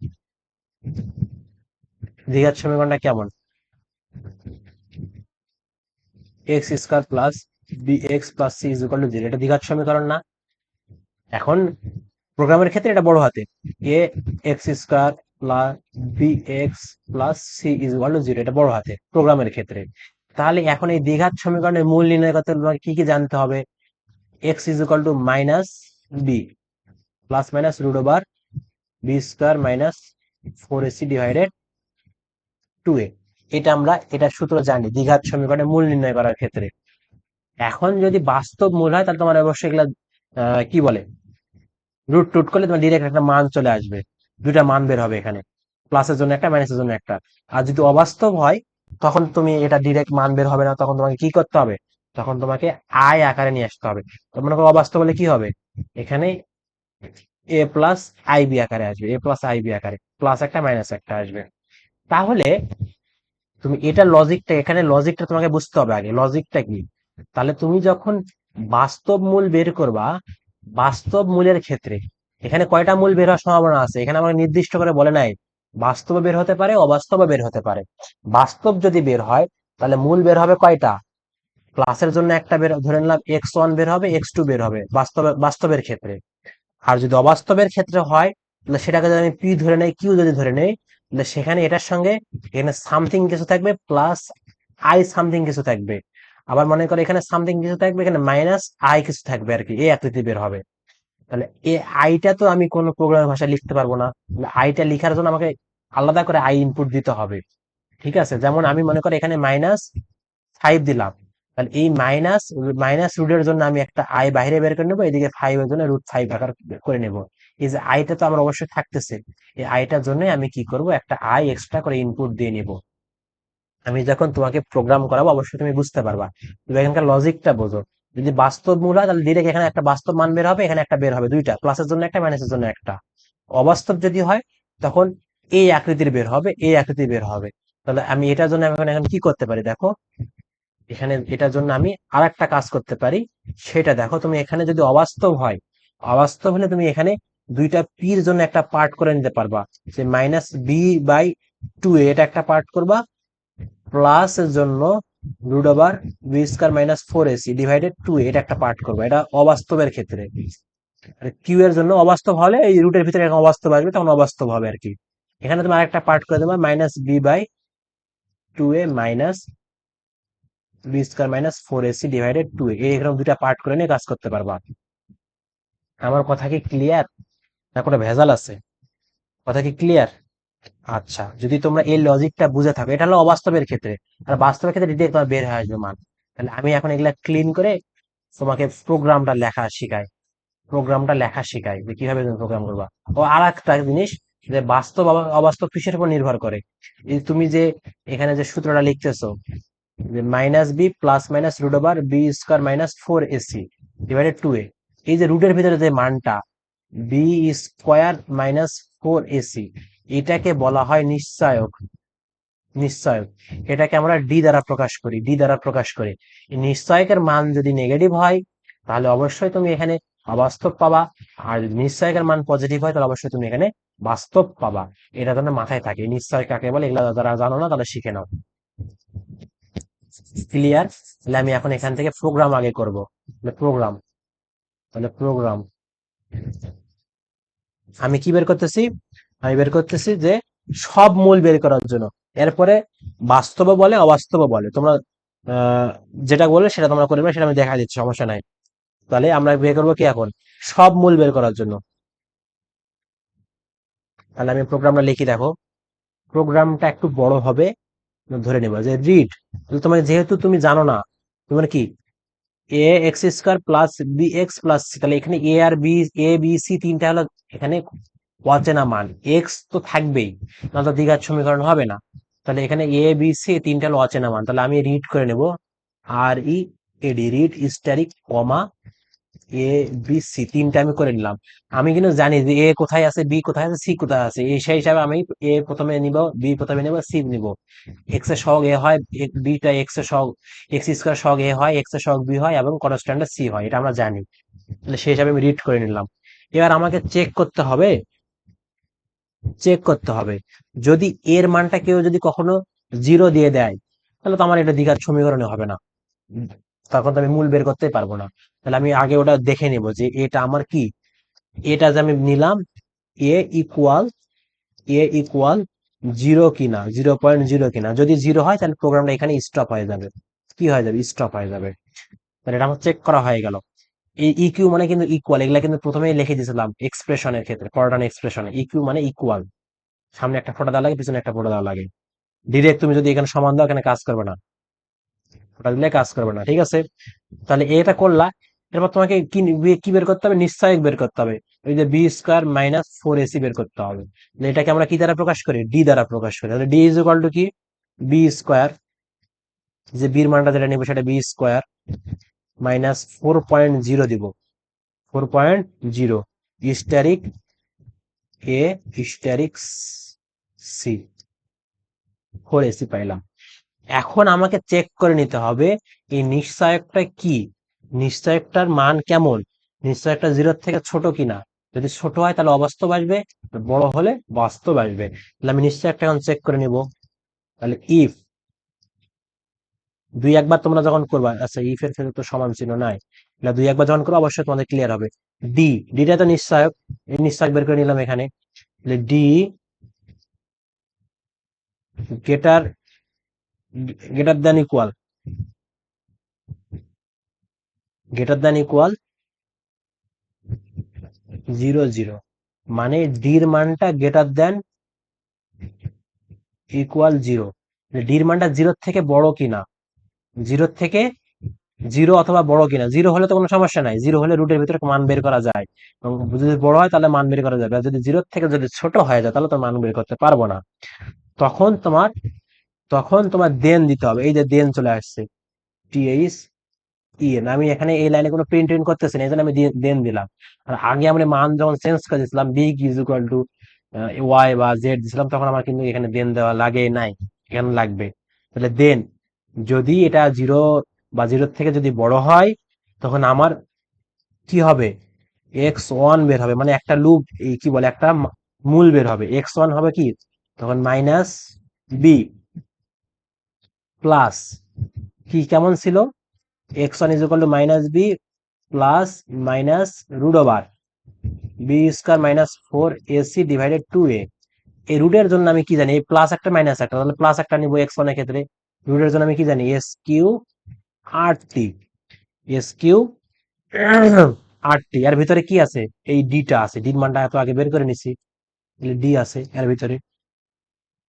দ্বিঘাত সমীকরণটা কেমন, x square plus b x plus c is equal to 0, এটা দ্বিঘাত সমীকরণ না? এখন প্রোগ্রামের ক্ষেত্রে এটা বড় হাতে, a x square plus b x plus c is equal to 0, এটা বড় হাতে প্রোগ্রামের ক্ষেত্রে। তাহলে এখন এই দ্বিঘাত সমীকরণের মূল নির্ণয় করতে তোমাকে কি কি জানতে হবে, x is equal to minus b plus minus root over b square minus 4ac divided 2a। এটা আমরা এটা সূত্র জানি দ্বিঘাত সমীকরণের মূল নির্ণয় করার ক্ষেত্রে। এখন যদি বাস্তব মূল হয় তাহলে তোমার অবশ্যই এগুলা কি বলে, রুট টুট করলে তোমার ডিরেক্ট একটা মান চলে আসবে, দুইটা মান বের হবে এখানে, প্লাসের জন্য একটা মাইনাসের জন্য একটা। আর যদি অবাস্তব হয় তখন তুমি এটা ডিরেক্ট মান বের হবে না, তখন তোমাকে কি করতে হবে, তখন তোমাকে আই আকারে নিয়ে আসতে হবে। তো মনে করো অবাস্তব হলে কি হবে, এখানে এ প্লাস আইবি আকারে আসবে, এ প্লাস আইবি আকারে, প্লাস একটা মাইনাস একটা আসবে। তাহলে তুমি এটা লজিকটা, এখানে লজিকটা তোমাকে বুঝতে হবে আগে, লজিকটা কি। তাহলে তুমি যখন বাস্তব মূল বের করবা, বাস্তব মূলের ক্ষেত্রে এখানে কয়টা মূল বের হওয়ার সম্ভাবনা আছে, এখানে আমাকে নির্দিষ্ট করে বলে নাই। বাস্তবে বের হতে পারে, অবাস্তবে বের হতে পারে। বাস্তব যদি বের হয় তাহলে মূল বের হবে কয়টা, প্লাসের জন্য একটা বের, ধরে নিলাম x1 বের হবে, x2 বের হবে বাস্তবের ক্ষেত্রে। আর যদি অবাস্তবের ক্ষেত্রে হয় তাহলে সেটাকে যদি আমি পি ধরে নেই, কিউ যদি ধরে নেই, তাহলে সেখানে এটার সঙ্গে এখানে সামথিং কিছু থাকবে, প্লাস আই সামথিং কিছু থাকবে। আবার মনে করো এখানে সামথিং কিছু থাকবে, এখানে মাইনাস আই কিছু থাকবে আর কি, এই আকৃতি বের হবে। তাহলে এই আইটা তো আমি কোনো প্রোগ্রামের ভাষায় লিখতে পারবো না, আইটা লিখার জন্য আমাকে আলাদা করে আই ইনপুট দিতে হবে। ঠিক আছে, যেমন আমি মনে করি এখানে -5 দিলাম, তাহলে এই মাইনাস মাইনাস রুটের জন্য আমি একটা আই বাইরে বের করে নেবো, এদিকে 5 এর জন্য √5 আকার করে নেব। এই যে আইটা তো আমার অবশ্যই থাকতেছে, এই আইটার জন্য আমি কি করব, একটা আই এক্সট্রা করে ইনপুট দিয়ে নিব। আমি যখন তোমাকে প্রোগ্রাম করাবো অবশ্যই তুমি বুঝতে পারবা, তুমি এখানকার লজিকটা বোঝো। যদি বাস্তব মূল হয় তাহলে ডিরেক্ট এখানে একটা বাস্তব মান বের হবে, এখানে একটা বের হবে, দুইটা, প্লাসের জন্য একটা মাইনাসের জন্য একটা। অবাস্তব যদি হয় তখন এই আকৃতির বের হবে, এই আকৃতির বের হবে। তাহলে আমি এটার জন্য আমি এখন এখন কি করতে পারি দেখো, এখানে এটার জন্য আমি আর একটা কাজ করতে পারি। সেটা দেখো, তুমি এখানে যদি অবাস্তব হয়, অবাস্তব হলে তুমি এখানে দুইটা পির জন্য একটা পার্ট করে নিতে পারবা, যে -b/2, এটা একটা পার্ট করবা, প্লাস এর জন্য √b² - 4ac ডিভাইডেড 2, এটা একটা পার্ট করবা, এটা অবাস্তবের ক্ষেত্রে। আর কিউ এর জন্য অবাস্তব হলে এই রুটের ভিতরে এখন অবাস্তব আসবে, তখন অবাস্তব হবে আর কি। এখানে তুমি আরেকটা পার্ট করে দেবা, -b/2a minus b² - 4ac divided 2, এরকম দুইটা পার্ট করে নিয়ে কাজ করতে পারবা। আমার কথা কি ক্লিয়ার, না কোনো ভেজাল আছে, কথা কি ক্লিয়ার? আচ্ছা, যদি তোমরা এই লজিকটা বুঝে থাকো, এটা হলো অবাস্তবের ক্ষেত্রে। আর বাস্তবের ক্ষেত্রে ডিরেক্ট তোমার বের হয়ে আসবে মান। তাহলে আমি এখন এগুলা ক্লিন করে তোমাকে প্রোগ্রামটা লেখা শিখাই যে কিভাবে তুমি প্রোগ্রাম করবা। ও আর একটা জিনিস, যে বাস্তব অবাস্তব কিসের উপর নির্ভর করে। এই তুমি যে এখানে যে সূত্রটা লিখতেছো, যে minus b plus minus root over b square minus 4ac divided 2a, এই যে রুটের ভিতরে যে মানটা বি স্কোয়ার মাইনাস 4ac, এটাকে বলা হয় নিশ্চয়ক। এটাকে আমরা ডি দ্বারা প্রকাশ করি। এই নিশ্চয়কের মান যদি নেগেটিভ হয় তাহলে অবশ্যই তুমি এখানে অবাস্তব পাবা, আর যদি নিশ্চয়কের মান পজিটিভ হয় তাহলে অবশ্যই তুমি এখানে বাস্তব পাবা। এটা যেন মাথায় থাকে, নিশ্চয় কাকে বলে এগুলো যারা জানো না তাহলে শিখে নাও। ক্লিয়ার? তাহলে আমি এখন এখান থেকে প্রোগ্রাম আগে করব। তাহলে প্রোগ্রাম আমি কি বের করতেছি? আমি বের করতেছি যে সব মূল বের করার জন্য। এরপরে বাস্তব বলে অবাস্তব বলে, তোমরা আহ, যেটা বললে সেটা তোমরা করবে, সেটা আমি দেখা দিচ্ছি, সমস্যা নাই। তাহলে আমরা বের করবো কি এখন? সব মূল বের করার জন্য। তাহলে আমি প্রোগ্রামটা লিখি, দেখো প্রোগ্রামটা একটু বড় হবে। ধরে নেবো যে রিড, তোমার যেহেতু তুমি জানো না, তোমার কি a x square plus b x plus c, তাহলে এখানে এ আর বি, এ বি সি তিনটা হলো এখানে অচেনা মান। এক্স তো থাকবেই, না তো দ্বিঘাত সমীকরণ হবে না। তাহলে এখানে এ বি সি তিনটা হলো অচেনা মান, তাহলে আমি রিড করে নেব আর ই এডি, রিড স্ট্যারিক কমা এ বি সি তিনটা আমি করে নিলাম। আমি কিন্তু জানি যে এ কোথায় আছে, বি কোথায় আছে, সি কোথায় আছে, এই সেই হিসাবে আমি এ প্রথমে নিব, বি প্রথমে নিব, সি নিব। এক্স এর সহগ এ হয়, বিটা এক্স এর সহগ, এক্স স্কোয়ার সহগ এ হয়, এক্স এর সহগ বি হয় এবং কনস্ট্যান্ট সি হয়, এটা আমরা জানি। তাহলে সেই হিসাবে আমি রিড করে নিলাম। এবার আমাকে চেক করতে হবে যদি এর মানটা কেউ যদি কখনো জিরো দিয়ে দেয়, তাহলে তো আমার এটা দ্বিঘাত সমীকরণে হবে না, তখন তো আমি মূল বের করতেই পারবো না। তাহলে আমি আগে ওটা দেখে নিব যে এটা আমার কি, এটা যে আমি নিলাম এ ইকুয়াল এ ইকুয়াল জিরো কিনা, 0.0 কিনা। যদি জিরো হয় তাহলে প্রোগ্রামটা এখানে স্টপ হয়ে যাবে। কি হয়ে যাবে? স্টপ হয়ে যাবে। তাহলে এটা আমার চেক করা হয়ে গেল। এই ইকিউ মানে কিন্তু ইকুয়াল, এগুলা কিন্তু প্রথমেই লিখে দিয়েছিলাম এক্সপ্রেশনের ক্ষেত্রে, ফরটার্ন এক্সপ্রেশনে ইকিউ মানে ইকুয়াল। সামনে একটা ফোঁটা দেওয়া লাগে, পিছনে একটা ফোঁটা দেওয়া লাগে। ডিরেক্ট তুমি যদি এখানে সমান দাও, এখানে কাজ করবে না, ফোঁটা দিলে কাজ করবে না, ঠিক আছে? তাহলে এটা করলা। এরপর তোমাকে কি বের করতে হবে? নিশ্চয়ক বের করতে হবে। ওই যে বি স্কোয়ার মাইনাস 4ac বের করতে হবে। তাহলে এটাকে আমরা কি দ্বারা প্রকাশ করি? ডি দ্বারা প্রকাশ করি। তাহলে ডি ইজ ইকুয়াল টু কি? বি স্কোয়ার, যে বির মানটা যেটা নিবো সেটা বি স্কোয়ার মাইনাস 4.0 দিব, 4.0 স্ট্যারিক এ স্ট্যারিক সি, 4ac পাইলাম। এখন আমাকে চেক করে নিতে হবে এই নিশ্চয়কটা কি, নিশ্চয়কটার মান কেমন, নিশ্চয়কটা জিরোর থেকে ছোট কিনা। যদি ছোট হয় তাহলে অবাস্তব আসবে, বড় হলে বাস্তব আসবে। তাহলে আমি নিশ্চয়কটা এখন চেক করে নিব। তাহলে ইফ, দুই একবার তোমরা যখন করবা, আচ্ছা ইফ এর ক্ষেত্রে তো সমান চিহ্ন নাই, তাহলে দুই একবার যখন করবো অবশ্যই তোমাদের ক্লিয়ার হবে। ডিটা তো নিশ্চয়ক, এই নিশ্চয়ক বের করে নিলাম এখানে। D greater greater than equal, greater than equal 0 0, মানে ডির মানটা গেটার দেন ইকুয়াল 0। ডির মানটা জিরোর থেকে বড় কিনা, জিরোর থেকে জিরো অথবা বড় কিনা। জিরো হলে তো কোনো সমস্যা নাই, জিরো হলে রুটের ভিতরে মান বের করা যায়, এবং যদি বড় হয় তাহলে মান বের করা যাবে। আর যদি জিরোর থেকে যদি ছোট হয়ে যায় তাহলে তো মান বের করতে পারবো না। তখন তোমার তখন তোমার দেন দিতে হবে। এই যে দেন চলে আসছে, টিএইচ ইএন, আমি এখানে এই লাইনে কোনো প্রিন্ট করতেছি না, এই জন্য আমি দেন দিলাম। আর আগে আমরা মান যখন চেঞ্জ করে দিয়েছিলাম, b is equal to y বা জেড দিছিলাম, তখন আমার কিন্তু এখানে দেন দেওয়া লাগে নাই, এখানে লাগবে। তাহলে দেন যদি এটা জিরো বা জিরোর থেকে যদি বড় হয়, তখন আমার কি হবে? x1 বের হবে, মানে একটা লুপ, এই কি বলে, একটা মূল বের হবে। x1 হবে কি তখন? মাইনাস বি প্লাস কি, কেমন ছিল? x1 is equal to minus b plus minus root over b square minus 4ac divided 2a। এই রুটের জন্য আমি কি জানি? এই প্লাস একটা মাইনাস একটা, তাহলে প্লাস একটা নিবো x1 এর ক্ষেত্রে। রুটের জন্য আমি কি জানি? এস কিউ আর টি, এর ভিতরে কি আছে? এই ডিটা আছে, ডির মানটা এত আগে বের করে নিছি, ডি আছে এর ভিতরে।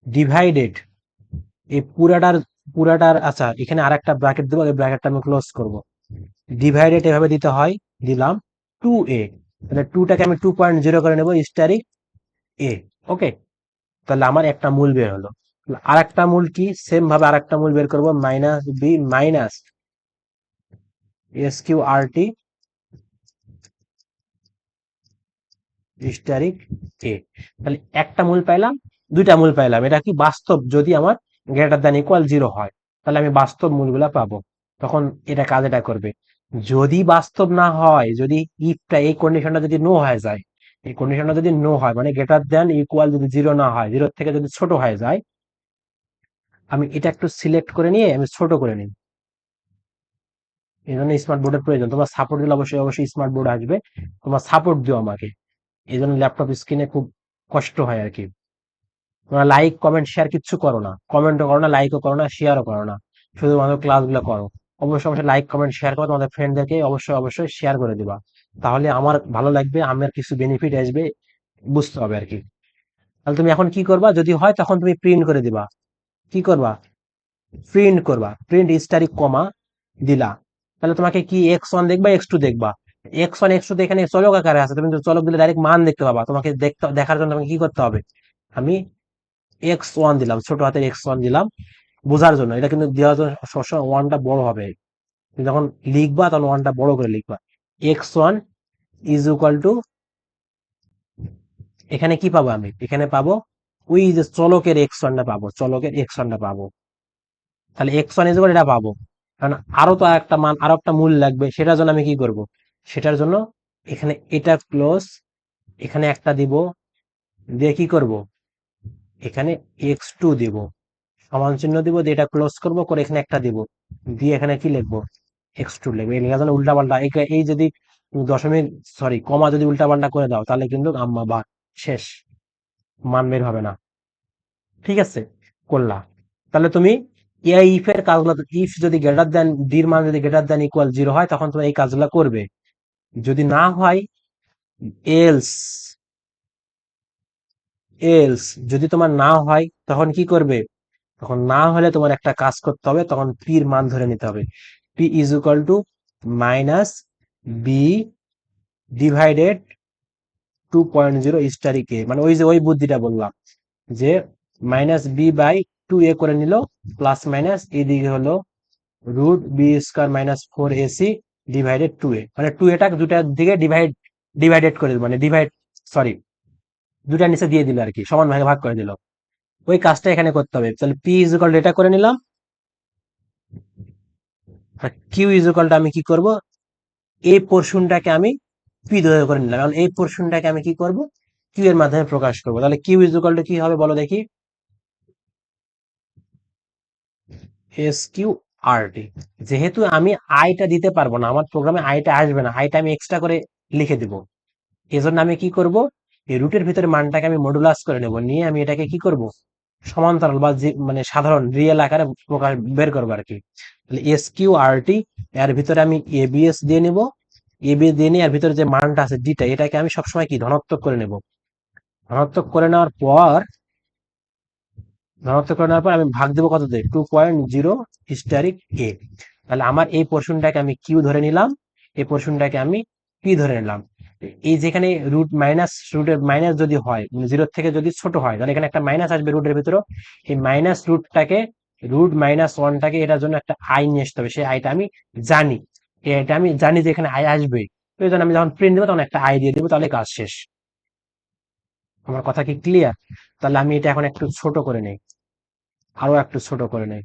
ডিভাইডেড এই পুরাটার আচ্ছা এখানে আর একটা ব্র্যাকেট দেবো, এই ব্র্যাকেটটা আমি ক্লোজ করব। ডিভাইডেড এভাবে দিতে হয়, দিলাম 2a, তাহলে 2টাকে আমি 2.0 করে নেবো স্টারিক এ। ওকে, তাহলে আমার একটা মূল বের হলো। আর একটা মূল কি, সেম ভাবে আর একটা মূল বের করবো, minus b minus S Q R T asterisk a. তাহলে একটা মূল পাইলাম, দুইটা মূল পাইলাম। এটা কি বাস্তব, যদি আমার গ্রেটার দ্যান ইকুয়াল 0 হয় তাহলে আমি বাস্তব মূলগুলা পাবো, তখন এটা কাজ এটা করবে। যদি বাস্তব না হয়, যদি ইফটা এই কন্ডিশনটা যদি নো হয়ে যায়, এই কন্ডিশনটা যদি নো হয় মানে গ্রেটার দ্যান ইকুয়াল যদি 0 না হয়, 0 থেকে যদি ছোট হয়ে যায়, আমি এটা একটু সিলেক্ট করে নিয়ে আমি ছোট করে নিই। এই জন্য স্মার্ট বোর্ডের প্রয়োজন। তোমার সাপোর্ট দিলে অবশ্যই অবশ্যই স্মার্ট বোর্ড আসবে, তোমার সাপোর্ট দিও আমাকে। এই জন্য ল্যাপটপ স্ক্রিনে খুব কষ্ট হয় আর কি। তোমরা লাইক কমেন্ট শেয়ার কিচ্ছু করো না, কমেন্টও করো না, লাইকও করো না, শেয়ারও করো না, শুধুমাত্র ক্লাসগুলো করো। অবশ্যই অবশ্যই লাইক কমেন্ট শেয়ার করো, তোমাদের ফ্রেন্ডদেরকে অবশ্যই অবশ্যই শেয়ার করে দিবা, তাহলে আমার ভালো লাগবে, আমার কিছু বেনিফিট আসবে, বুঝতে হবে আর কি। তাহলে তুমি এখন কি করবা, যদি হয় তখন তুমি প্রিন্ট করে দিবা। কি করবা, প্রিন্ট করবা, প্রিন্ট স্টারিক কমা দিলা। তাহলে তোমাকে কি x1 দেখবা x2 দেখবা, x1 x2 এখানে চলক আকারে আছে, তুমি চলক দিলে ডাইরেক্ট মান দেখতে পাবা। তোমাকে দেখার জন্য তোমাকে কি করতে হবে, আমি x1 দিলাম, ছোট হাতের x1 দিলাম বোঝার জন্য। এটা কিন্তু দেওয়ার জন্য সবসময় ওয়ানটা বড় হবে, তুমি যখন লিখবা তখন ওয়ানটা বড় করে লিখবা। x1 ইজ ইকুয়াল টু, এখানে কি পাবো, আমি এখানে পাবো ওই যে চলকের x1টা পাবো, চলকের x1টা পাবো। তাহলে x1 ইজ ইকুয়াল এটা পাবো, কারণ আরো তো একটা মান, আরো একটা মূল লাগবে, সেটার জন্য আমি কি করব, সেটার জন্য এখানে এটা ক্লোজ, এখানে একটা দিব, দিয়ে কি করব, এখানে x2 দিব, সমান চিহ্ন দিব, দিয়ে এটা ক্লোজ করব, করে এখানে একটা দিব, দিয়ে এখানে কি লিখবো, x2 লিখবো। এই লেখার জন্য উল্টা পাল্টা এই যদি দশমিক, সরি কমা যদি উল্টা পাল্টা করে দাও তাহলে কিন্তু আম্মা বা শেষ, মান বের হবে না। ঠিক আছে, করলা। তাহলে তুমি এই ইফ এর কাজগুলো, ইফ যদি গ্রেটার দেন ডির মান যদি গ্রেটার দেন ইকুয়াল 0 হয় তখন তুমি এই কাজগুলো করবে, যদি না হয় এলস, এলস যদি তোমার না হয় তখন কি করবে, তখন না হলে তোমার একটা কাজ করতে হবে, তখন পির মান ধরে নিতে হবে। P is equal to minus b divided 2.0 asterisk a, মানে ওই যে ওই বুদ্ধিটা বললাম, যে মাইনাস বি বাই 2a করে নিল, প্লাস মাইনাস এদিকে হলো root b square minus 4ac divided 2a, মানে 2a দুটার দিকে ডিভাইডেড করে দিল, মানে ডিভাইড, সরি দুটার নিচে দিয়ে দিল আর কি, সমান ভাগে ভাগ করে দিল। ওই কাজটা এখানে করতে হবে। তাহলে পি ইজ ইকুয়াল এটা করে নিলাম, আর কিউ ইজ ইকুয়ালটা আমি কি করব, এই পোর্শনটাকে আমি পি ধরে করে নিলাম, এখন এই পোর্শনটাকে আমি কি করব, কিউ এর মাধ্যমে প্রকাশ করব। তাহলে কিউ ইজ ইকুয়াল কি হবে বলো দেখি, এস কিউ আর টি। যেহেতু আমি আইটা দিতে পারবো না, আমার প্রোগ্রামে আইটা আসবে না, আইটা আমি এক্সট্রা করে লিখে দিব, এজন্য আমি কি করব, এই রুটের ভিতরে মানটাকে আমি মডুলাস করে নেব, নিয়ে আমি এটাকে কি করব, সমান্তরাল বা মানে সাধারণ রিয়েল আকারে প্রকাশ বের করবো আর কি। তাহলে এস কিউ আর টি, এর ভিতরে আমি এবিএস দিয়ে নিব, এবিএস দিয়ে নিয়ে এর ভিতরে যে মানটা আছে ডিটা, এটাকে আমি সবসময় কি ধনাত্মক করে নেব। ধনাত্মক করে নেওয়ার পর, ধনাত্মক করে নেওয়ার পর আমি ভাগ দেবো কত দিয়ে, 2.0 স্টারিক এ। তাহলে আমার এই পোর্শনটাকে আমি কিউ ধরে নিলাম, এই পোর্শনটাকে আমি পি ধরে নিলাম। এই যেখানে রুট মাইনাস, রুটের মাইনাস যদি হয়, মানে 0 থেকে যদি ছোট হয়, তাহলে এখানে একটা মাইনাস আসবে রুটের ভিতরে, এই মাইনাস রুটটাকে, রুট মাইনাস ওয়ানটাকে এটার জন্য একটা আই নিয়ে আসতে হবে, সেই আইটা আমি জানি, এটা আমি জানি যে এখানে আই আসবে, তো এই জন্য আমি যখন প্রিন্ট দেবো তখন একটা আই দিয়ে দেবো, তাহলে কাজ শেষ। আমার কথা কি ক্লিয়ার? তাহলে আমি এটা এখন একটু ছোট করে নেই, আরো একটু ছোট করে নেই,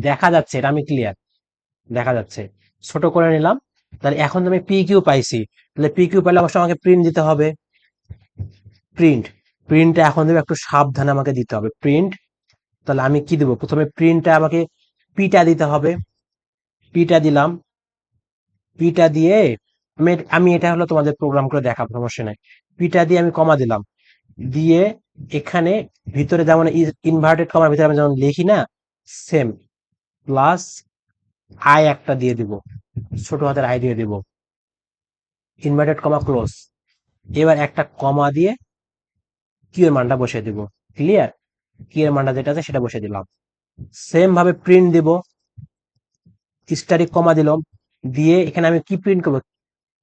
দেখা যাচ্ছে এটা আমি ক্লিয়ার, দেখা যাচ্ছে, ছোট করে নিলাম। তাহলে এখন আমি পি কিউ পাইছি, তাহলে পি কিউ পাইলে অবশ্যই আমাকে প্রিন্ট দিতে হবে, প্রিন্ট, প্রিন্টটা এখন দেবে, একটু সাবধানে আমাকে দিতে হবে প্রিন্ট। তাহলে আমি কি দেবো, প্রথমে প্রিন্টটা আমাকে পিটা দিতে হবে, পিটা দিলাম, পিটা দিয়ে আমি আমি এটা হলো তোমাদের প্রোগ্রাম করে দেখাবো, সমস্যা নাই। পিটা দিয়ে আমি কমা দিলাম, দিয়ে এখানে ভিতরে যেমন ইনভার্টেড কমার ভিতরে আমি যেমন লিখি না, সেম প্লাস আই একটা দিয়ে দিব, ছোট হাতের আই দিয়ে দিব, ইনভার্টেড কমা ক্লোজ। এবার একটা কমা দিয়ে কিউ এর মানটা বসিয়ে দিব। ক্লিয়ার? কি এর মানটা যেটা আছে সেটা বসিয়ে দিলাম। সেম ভাবে প্রিন্ট দিব, স্টারিক কমা দিলাম, দিয়ে এখানে আমি কি প্রিন্ট করবো,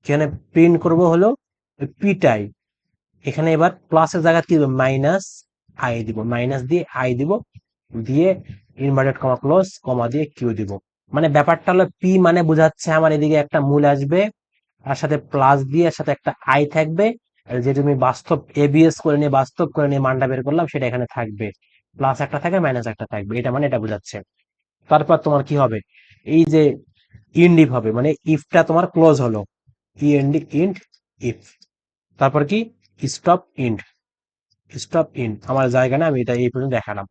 এখানে প্রিন্ট করব হলো পিটাই। এখানে এবার প্লাসের জায়গা কি দিব, মাইনাস আই দিব, মাইনাস দিয়ে আই দিব, দিয়ে ইনভার্টেড কমা ক্লোজ কমা দিয়ে কিউ দিব। মানে ব্যাপারটা হলো পি মানে বোঝাচ্ছে আমার এদিকে একটা মূল আসবে, তার সাথে প্লাস দিয়ে এর সাথে একটা আই থাকবে, আর যে তুমি বাস্তব এবিএস করে নিয়ে বাস্তব করে নিয়ে মানটা বের করলাম সেটা এখানে থাকবে, প্লাস একটা থাকবে মাইনাস একটা থাকবে, এটা মানে এটা বোঝাচ্ছে। তারপর তোমার কি হবে, এই যে ইন্ড ইফ হবে, মানে ইফটা তোমার ক্লোজ হলো, ইএনডি ইন্ড ইফ। তারপর কি স্টপ ইন্ড, স্টপ ইন্ড আমার জায়গা না, আমি এটা এই পর্যন্ত দেখালাম।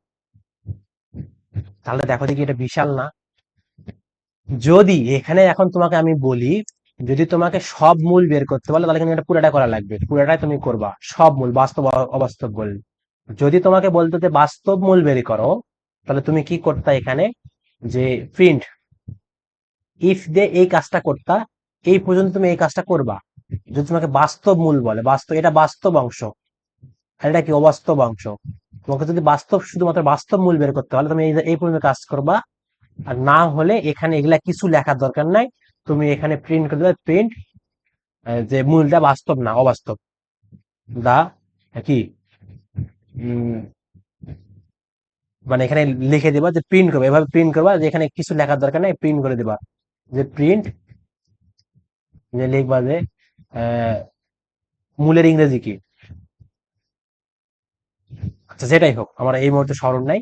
তাহলে দেখো দেখি এটা বিশাল না? যদি এখানে এখন তোমাকে আমি বলি, যদি তোমাকে সব মূল বের করতে বলে তাহলে কিন্তু এটা পুরাটা করা লাগবে, পুরাটাই তুমি করবা, সব মূল বাস্তব অবাস্তব মূল। যদি তোমাকে বলতো যে বাস্তব মূল বের করো, তাহলে তুমি কি করতা এখানে, যে প্রিন্ট ইফ দিয়ে এই কাজটা করতা, এই পর্যন্ত তুমি এই কাজটা করবা। যদি তোমাকে বাস্তব মূল বলে, বাস্তব এটা বাস্তব অংশ, আর এটা কি অবাস্তব অংশ, তোমাকে যদি বাস্তব শুধুমাত্র বাস্তব মূল বের করতে হলে তুমি এই পর্যন্ত কাজ করবা। আর না হলে এখানে এগুলা কিছু লেখার দরকার নাই, তুমি এখানে প্রিন্ট করে দেবে, প্রিন্ট যে মূলটা বাস্তব না অবাস্তব, দা কি মানে এখানে লিখে দিবা যে প্রিন্ট করবে, এভাবে প্রিন্ট করবা যে এখানে কিছু লেখার দরকার নাই, প্রিন্ট করে দিবা যে প্রিন্ট, যে লিখবা যে আহ, মূলের ইংরেজি কি, আচ্ছা যেটাই হোক আমার এই মুহূর্তে স্মরণ নাই,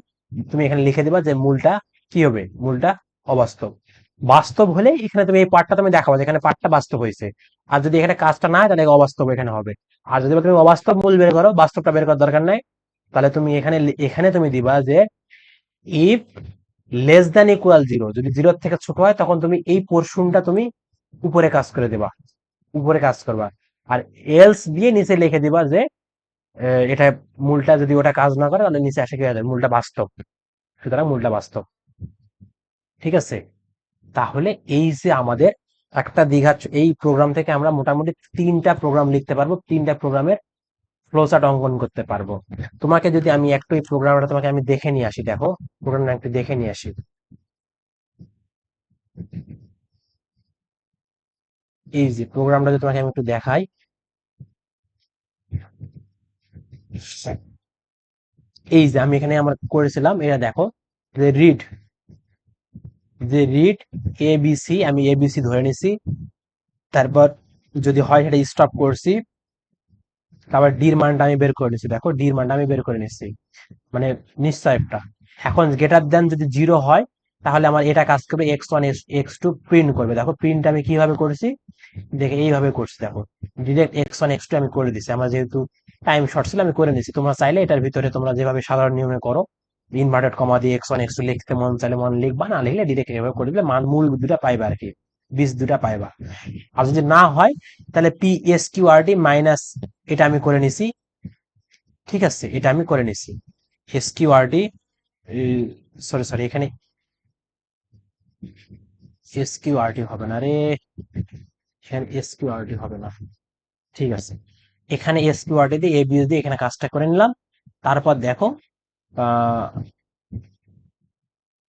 তুমি এখানে লিখে দিবা যে মূলটা কি হবে, মূলটা অবাস্তব। বাস্তব হলে এখানে তুমি এই পার্টটা তুমি দেখাবো, যেখানে পার্টটা বাস্তব হয়েছে। আর যদি এখানে কাজটা না হয় তাহলে অবাস্তব এখানে হবে। আর যদি তুমি অবাস্তব মূল বের করো, বাস্তবটা বের করার দরকার নাই, তাহলে তুমি এখানে এখানে তুমি দিবা যে if less than equal zero, যদি জিরোর থেকে ছোট হয় তখন তুমি এই পোর্শনটা তুমি উপরে কাজ করে দিবা, উপরে কাজ করবা। আর এলস দিয়ে নিচে লিখে দিবা যে এটা মূলটা যদি ওটা কাজ না করে তাহলে নিচে আসে কি হয়ে যাবে, মূলটা বাস্তব, সুতরাং মূলটা বাস্তব। ঠিক আছে? তাহলে এই যে আমাদের একটা দীঘা এই প্রোগ্রাম থেকে আমরা মোটামুটি 3টা প্রোগ্রাম লিখতে পারবো, 3টা প্রোগ্রামের ফ্লোচার্ট অঙ্কন করতে পারবো। তোমাকে যদি আমি একটু এই প্রোগ্রামটা তোমাকে আমি দেখে নিয়ে আসি, দেখো প্রোগ্রামটা একটু দেখে নিয়ে আসি। এই যে প্রোগ্রামটা যদি তোমাকে আমি একটু দেখাই, এই যে আমি এখানে আমার করেছিলাম, এটা দেখো যে রিড, যে রিড এবিসি, আমি এবিসি ধরে নিছি, তারপর যদি হয় সেটা স্টপ করছি, তারপর ডির মানটা আমি বের করে নিছি, দেখো ডির মানটা আমি বের করে নিচ্ছি, মানে নিশ্চয়টা। এখন গ্রেটার দেন যদি জিরো হয় তাহলে আমার এটা কাজ করবে x1 x2 প্রিন্ট করবে, দেখো প্রিন্ট আমি কিভাবে করেছি, দেখে এইভাবে করছি, দেখো ডিরেক্ট x1 x2 আমি করে দিছি, আমার যেহেতু টাইম শর্ট ছিল আমি করে নিছি। তোমরা চাইলে এটার ভিতরে তোমরা যেভাবে সাধারণ নিয়মে করো, ইনভার্টেড কমা দিয়ে x1 x2 লিখতে মন চাইলে মন লিখবা, না লিখলে ডিরেক্ট এভাবে করে দিলে মান মূল দুটা পাইবা আর কি, বীজ দুটা পাইবা। আর যদি না হয় তাহলে পি এস কিউ আর ডি মাইনাস, এটা আমি করে নিছি। ঠিক আছে, এটা আমি করে নিছি এস কিউ আর ডি, সরি সরি এখানে এস কিউ আর ডি হবে না রে, এখানে এস কিউ আর ডি হবে না। ঠিক আছে, এখানে এস কিউ আর ডি দিয়ে এবিএস দিয়ে এখানে কাজটা করে নিলাম। তারপর দেখো আহ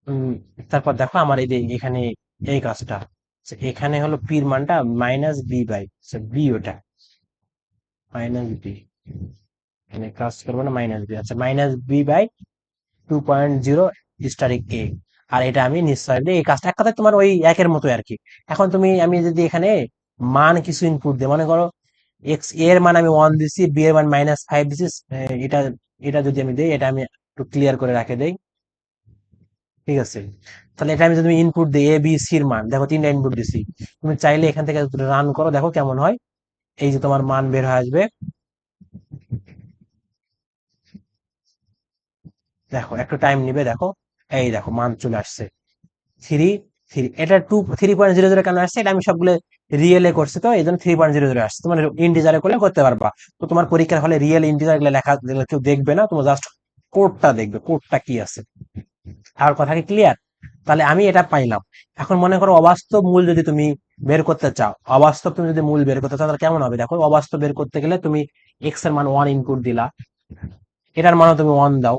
উম, তারপর দেখো আমার এই যে এখানে এই কাজটা, এখানে হলো পির মানটা মাইনাস বি বাই বি, ওটা মাইনাস বি, এখানে কাজ করবো না মাইনাস বি, আচ্ছা minus b by 2.0 asterisk a. আর এটা আমি নিশ্চয় এই কাজটা এক কথায় তোমার ওই একের মতো আর কি। এখন তুমি আমি যদি এখানে মান কিছু ইনপুট দিই, মনে করো এক্স এর মান আমি 1 দিছি, বি এর মান -5 দিছি, এটা এটা যদি আমি দিই, এটা আমি একটু ক্লিয়ার করে রাখে দেই। ঠিক আছে, তাহলে এটা আমি যদি ইনপুট দিই এ বি সির মান, দেখো 3টা ইনপুট দিছি, তুমি চাইলে এখান থেকে রান করো, দেখো কেমন হয়। এই যে তোমার মান বের হয়ে আসবে, দেখো একটু টাইম নিবে, দেখো এই দেখো মান চলে আসছে 3 3, এটা 3.00 কেন আসছে, এটা আমি সবগুলো রিয়েলে করছি তো এই জন্য 3.00 আসছে, তোমার ইন্টিজারে করলে করতে পারবা। তো তোমার পরীক্ষার হলে রিয়েল ইন্টিজার গুলো লেখা কেউ দেখবে না, তোমার জাস্ট কোডটা দেখবে, কোডটা কি আছে। আর কথা কি ক্লিয়ার? তাহলে আমি এটা পাইলাম। এখন মনে করো অবাস্তব মূল যদি তুমি বের করতে চাও, অবাস্তব তুমি যদি মূল বের করতে চাও তাহলে কেমন হবে, দেখো অবাস্তব বের করতে গেলে তুমি এক্স এর মান 1 ইনপুট দিলা, এটার মানে তুমি ওয়ান দাও,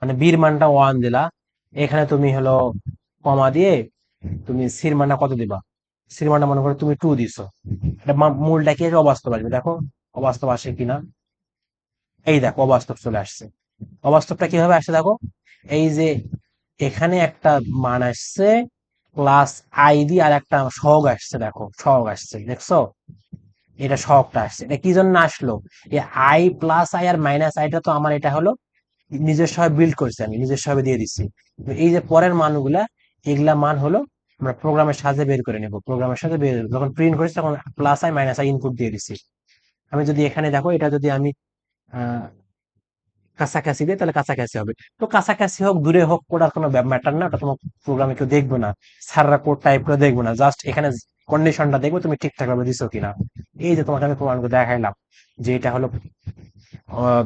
মানে বির মানটা ওয়ান দিলা, এখানে তুমি হলো কমা দিয়ে তুমি সির মানটা কত দিবা, সির মানটা মনে করো তুমি টু দিছো, এটা মূলটা কি অবাস্তব আসবে, দেখো অবাস্তব আসে কিনা, এই দেখো অবাস্তব চলে আসছে। অবাস্তবটা কিভাবে আসছে দেখো, এই যে এখানে একটা মান আসছে প্লাস আই দি, আর একটা সহগ আসছে, দেখো সহগ আসছে দেখছো, এটা সহগটা আসছে, এটা কি জন্য আসলো, এই i plus i r minus আইটা তো আমার এটা হলো নিজস্ব ভাবে বিল্ড করছি, আমি নিজস্ব ভাবে দিয়ে দিচ্ছি। তো এই যে পরের মানগুলা, এগুলা মান হলো আমরা প্রোগ্রামের সাহায্যে বের করে নেব, প্রোগ্রামের সাথে বের, যখন প্রিন্ট করেছি তখন plus I minus I input দিয়ে দিচ্ছি। আমি যদি এখানে দেখো এটা যদি আমি আহ কাছাকাছি দিই তাহলে কাছাকাছি হবে, তো কাছাকাছি হোক দূরে হোক ওটার কোনো ম্যাটার না, ওটা তোমার প্রোগ্রামে কেউ দেখবে না, স্যাররা কোড টাইপ করে দেখবে না, জাস্ট এখানে কন্ডিশনটা দেখবে তুমি ঠিকঠাক ভাবে দিছো কিনা। এই যে তোমাকে আমি প্রমাণ করে দেখাইলাম যে এটা হলো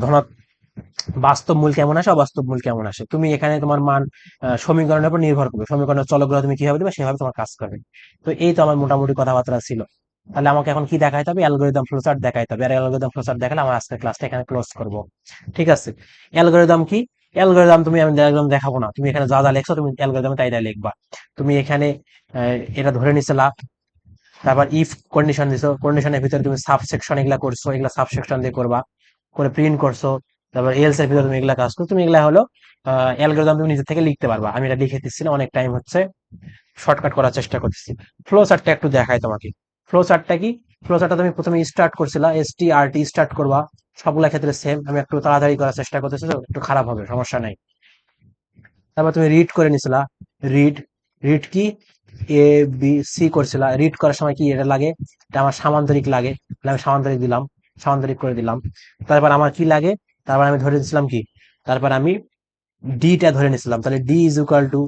ধনাত্মক, বাস্তব মূল কেমন আসে অবাস্তব মূল কেমন আসে, তুমি এখানে তোমার মান সমীকরণের উপর নির্ভর করবে, সমীকরণের চলকগুলো তুমি কিভাবে দিবে সেভাবে তোমার কাজ করবে। তো এই তো আমার মোটামুটি কথাবার্তা ছিল। তাহলে আমাকে এখন কি দেখাইতে হবে, অ্যালগোরিদম ফ্লোচার্ট দেখাইতে হবে, আর অ্যালগোরিদম ফ্লোচার্ট দেখালে আমার আজকের ক্লাসটা এখানে ক্লোজ করব। ঠিক আছে, অ্যালগোরিদম কি, অ্যালগোরিদম তুমি, আমি অ্যালগোরিদম দেখাবো না, তুমি এখানে যা যা লিখছো তুমি অ্যালগোরিদমে তাই তাই লিখবা। তুমি এখানে এটা ধরে নিছিলা, তারপর ইফ কন্ডিশন দিছো, কন্ডিশনের ভিতরে তুমি সাবসেকশন এগুলা করছো, এগুলা সাবসেকশন দিয়ে করবা, করে প্রিন্ট করছো, তারপর এলস এর ভিতরে তুমি এগুলা কাজ করছো, তুমি এগুলা হলো অ্যালগরিদম তুমি নিজে থেকে লিখতে পারবা, আমি এটা লিখে দিচ্ছি না, অনেক টাইম হচ্ছে, শর্টকাট করার চেষ্টা করতেছি। ফ্লো চার্টটা একটু দেখাই তোমাকে, ফ্লো চার্টটা কি, ফ্লো চার্টটা তুমি প্রথমে স্টার্ট করছিলা, এস টি আর টি স্টার্ট করবা, সবগুলা ক্ষেত্রে সেম, আমি একটু তাড়াতাড়ি করার চেষ্টা করতেছি তো একটু খারাপ হবে, সমস্যা নাই। তারপর তুমি রিড করে নিছিলা, রিড, রিড কি, এ বি সি করছিলা, রিড করার সময় কি এটা লাগে, এটা আমার সামান্তরিক লাগে, তাহলে আমি সামান্তরিক দিলাম, সামান্তরিক করে দিলাম। তারপর আমার কি লাগে, তারপর আমি ধরে দিচ্ছিলাম কি, তারপর আমি ডিটা ধরে নিছিলাম, তাহলে ডি ইজ ইকুয়াল টু,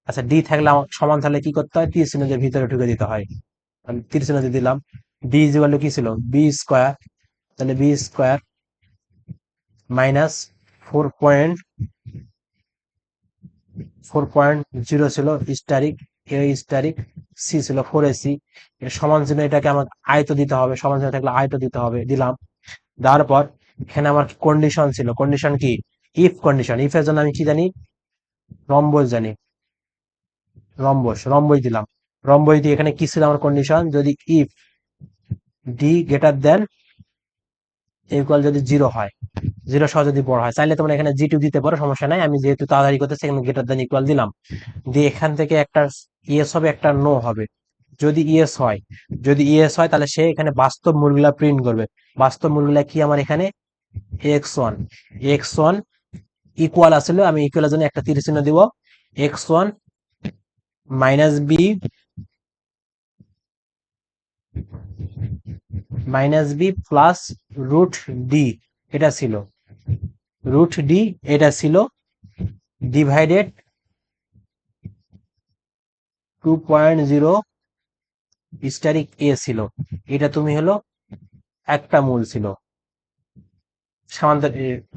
আচ্ছা ডি থাকলে আমার সমান, তাহলে কি করতে হয়, তীর চিহ্ন দিয়ে ভিতরে ঢুকে দিতে হয়, আমি তীর চিহ্ন দিয়ে দিলাম। ডি ইজ ইকুয়াল টু কি ছিল, বি স্কোয়ার, তাহলে বি স্কোয়ার মাইনাস 4.0 ছিল স্টারিক, এ স্টারিক, সি ছিল 4ac, এর সমান চিহ্ন এটাকে আমার আয়ত দিতে হবে, সমান চিহ্ন থাকলে আয়ত দিতে হবে, দিলাম। দেওয়ার পর এখানে আমার কন্ডিশন ছিল, কন্ডিশন কি, ইফ কন্ডিশন, ইফ এর জন্য আমি কি জানি, রম্বস জানি, রম্বস দিলাম। রম্বস দিয়ে এখানে কি ছিল আমার কন্ডিশন, যদি if D greater than equal যদি জিরো হয়, জিরো সহ যদি বড় হয়, চাইলে তোমরা এখানে জি টু দিতে পারো, সমস্যা নাই, আমি যেহেতু তাড়াতাড়ি করতেছি এখানে গ্রেটার দেন ইকুয়াল দিলাম। দিয়ে এখান থেকে একটা ইয়েস হবে একটা নো হবে, যদি ইয়েস হয়, যদি ইয়েস হয় তাহলে সে এখানে বাস্তব মূলগুলা প্রিন্ট করবে, বাস্তব মূলগুলা কি আমার এখানে x1, x1 ইকুয়াল আসলে আমি ইকুয়ালের জন্য একটা তীর চিহ্ন দিব, x1 minus b, minus b plus root d, এটা ছিল রুট ডি, এটা ছিল ডিভাইডেড 2.0 স্টারিক এ ছিল, এটা তুমি হলো একটা মূল ছিল, সামান্তর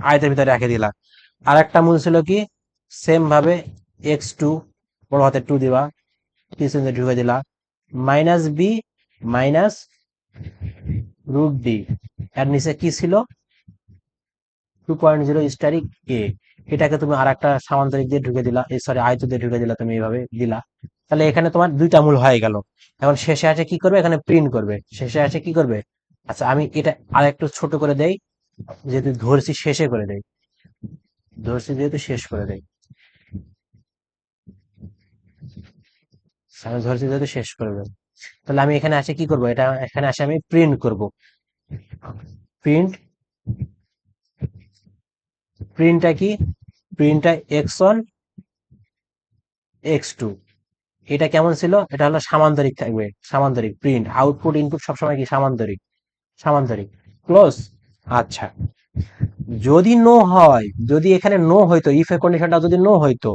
আয়তের ভিতরে রেখে দিলা। আর একটা মূল ছিল কি, সেম ভাবে x2 বড় হাতে 2 দিবা, পিছনে ঢুকে দিলা, minus b minus root d, এর নিচে কি ছিল 2.0 স্টারিক এ, এটাকে তুমি আর একটা সামান্তরিক দিয়ে ঢুকে দিলা, সরি আয়ত দিয়ে ঢুকে দিলা, তুমি এইভাবে দিলা, তাহলে এখানে তোমার দুইটা মূল হয়ে গেল। এখন শেষে আসে কি করবে, এখানে প্রিন্ট করবে, শেষে আসে কি করবে, আচ্ছা আমি এটা আর একটু ছোট করে দেই, যেহেতু ধরছি শেষে করে দেই, ধরছি যেহেতু শেষ করে দেই, আমি ধরছি যেহেতু শেষ করবে, তাহলে আমি এখানে আসে কি করব, এটা এখানে আসে আমি প্রিন্ট করব, প্রিন্ট, প্রিন্টটা কি, প্রিন্টটা x1 x2, এটা কেমন ছিল, এটা হলো সামান্তরিক থাকবে, সামান্তরিক প্রিন্ট, আউটপুট ইনপুট সবসময় কি সামান্তরিক, সামান্তরিক, ক্লোজ। আচ্ছা, যদি নো হয়, যদি এখানে নো হইতো, ইফ এর কন্ডিশনটা যদি নো হইতো,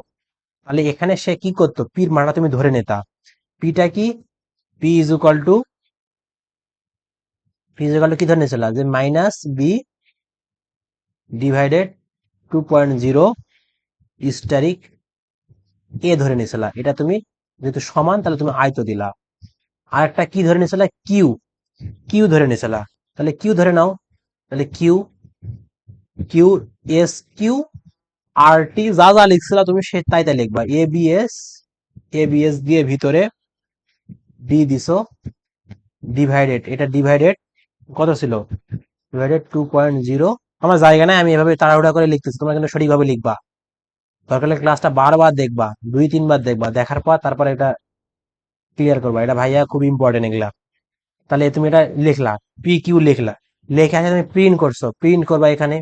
তাহলে এখানে সে কি করতো, পির মানটা তুমি ধরে নিতা, পিটা কি, p is equal to, p is equal to কি ধরে নিয়েছিল, যে minus b divided 2.0 asterisk a ধরে নিয়েছিল, এটা তুমি যেহেতু সমান তাহলে তুমি আয়ত দিলা। আর একটা কি ধরে নিয়েছিল, কিউ, কিউ ধরে নিয়েছিল, তাহলে কিউ ধরে নাও, তাহলে Q Q S Q R টি যা যা লিখছিল তুমি সে তাই তাই লিখবা। এবিএস দিয়ে ভিতরে ডি দিছো, ডিভাইডেড, এটা ডিভাইডেড কত ছিল, ডিভাইডেড 2.0। আমার জায়গা নাই, আমি এভাবে তাড়াহুড়া করে লিখতেছি, তোমরা কিন্তু সঠিকভাবে লিখবা। দরকার হলে ক্লাসটা বারবার দেখবা, 2-3 বার দেখবা, দেখার পর তারপরে এটা ক্লিয়ার করবা। এটা ভাইয়া খুব ইম্পর্টেন্ট এগুলা। তাহলে তুমি এটা লিখলা, পি কিউ লিখলা, লেখে আছে তুমি প্রিন্ট করছো, প্রিন্ট করবা এখানে,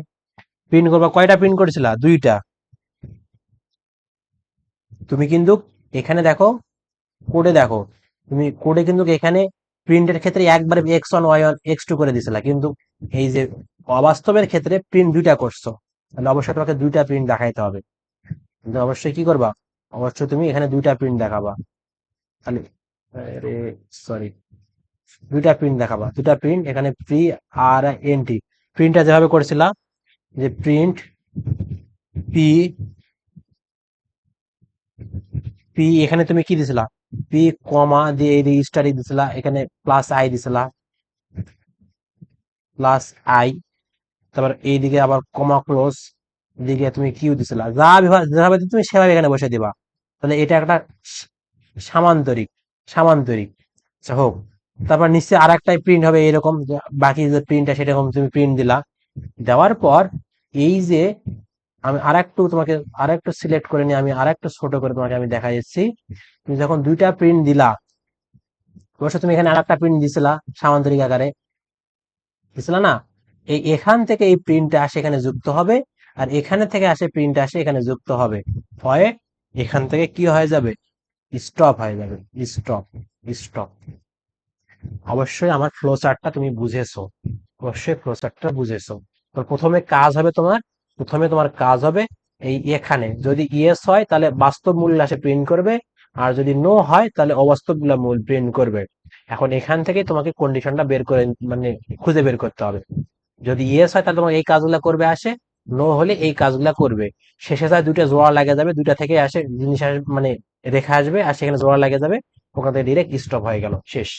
প্রিন্ট করবা। কয়টা প্রিন্ট করেছিলা? 2টা। তুমি কিন্তু এখানে দেখো, কোডে দেখো, তুমি কোডে কিন্তু এখানে প্রিন্টের ক্ষেত্রে একবারে x1 y1 x2 করে দিছিলা, কিন্তু এই যে অবাস্তবের ক্ষেত্রে প্রিন্ট 2টা করছো, তাহলে অবশ্যই তোমাকে 2টা প্রিন্ট দেখাইতে হবে। কিন্তু অবশ্যই কি করবা, অবশ্যই তুমি এখানে 2টা প্রিন্ট দেখাবা। তাহলে সরি, 2টা প্রিন্ট দেখাবা, 2টা প্রিন্ট এখানে প্রি আর এনটি। প্রিন্টটা যেভাবে করেছিলা, যে প্রিন্ট পি, পি এখানে তুমি কি দিছিলা, পি কমা দিয়ে এই রেজিস্টারে দিছিলা, এখানে প্লাস আই দিছিলা, প্লাস আই, তারপর এইদিকে আবার কমা ক্লোজ, এদিকে তুমি কিউ দিছিলা, যা যেভাবে তুমি সেভাবে এখানে বসে দিবা। তাহলে এটা একটা সামান্তরিক, সামান্তরিক। আচ্ছা হোক, তারপর নিশ্চয়ই আর একটাই প্রিন্ট হবে এরকম, যে বাকি যে প্রিন্টটা সেরকম তুমি প্রিন্ট দিলা। দেওয়ার পর এই যে আমি আরেকটু তোমাকে আরেকটু সিলেক্ট করে নিয়ে আমি আরেকটু ছোট করে তোমাকে আমি দেখা যাচ্ছি। তুমি যখন 2টা প্রিন্ট দিলা, অবশ্য তুমি এখানে আরেকটা প্রিন্ট দিছিলা সামান্তরিক আকারে, দিছিলা না? এই এখান থেকে এই প্রিন্টটা আসে এখানে যুক্ত হবে, আর এখানে থেকে আসে প্রিন্ট আসে এখানে যুক্ত হবে, হয় এখান থেকে কি হয়ে যাবে, স্টপ হয়ে যাবে, স্টপ, স্টপ। অবশ্যই আমার ফ্লো চার্টটা তুমি বুঝেছো, অবশ্যই ফ্লো চার্টটা বুঝেছো। তো প্রথমে কাজ হবে তোমার, প্রথমে তোমার কাজ হবে এই এখানে যদি ইয়েস হয় তাহলে বাস্তব মূল্য আসে প্রিন্ট করবে, আর যদি নো হয় তাহলে অবাস্তব মূল্য প্রিন্ট করবে। এখন এখান থেকে তোমাকে কন্ডিশনটা বের করে, মানে খুঁজে বের করতে হবে। যদি ইয়েস হয় তাহলে তোমার এই কাজগুলা করবে আসে, নো হলে এই কাজগুলা করবে। শেষে যায় 2টা জোড়া লাগে যাবে, 2টা থেকে আসে জিনিস আসে, মানে রেখা আসবে আর সেখানে জোড়া লাগে যাবে, ওখান থেকে ডিরেক্ট স্টপ হয়ে গেল, শেষ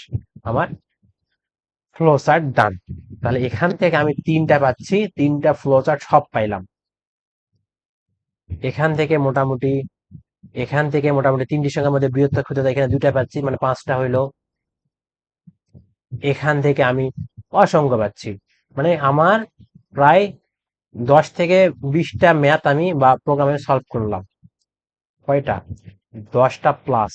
আমার ফ্লো চার্ট ডান। তাহলে এখান থেকে আমি 3টা পাচ্ছি, 3টা ফ্লো চার্ট সব পাইলাম। এখান থেকে মোটামুটি, এখান থেকে মোটামুটি 3টির সংখ্যার মধ্যে বৃহত্তর ক্ষুদ্রতা এখানে 2টা পাচ্ছি, মানে 5টা হইলো। এখান থেকে আমি অসংখ্য পাচ্ছি, মানে আমার প্রায় 10 থেকে 20টা ম্যাথ আমি বা প্রোগ্রামে সলভ করলাম। কয়টা? 10টা প্লাস।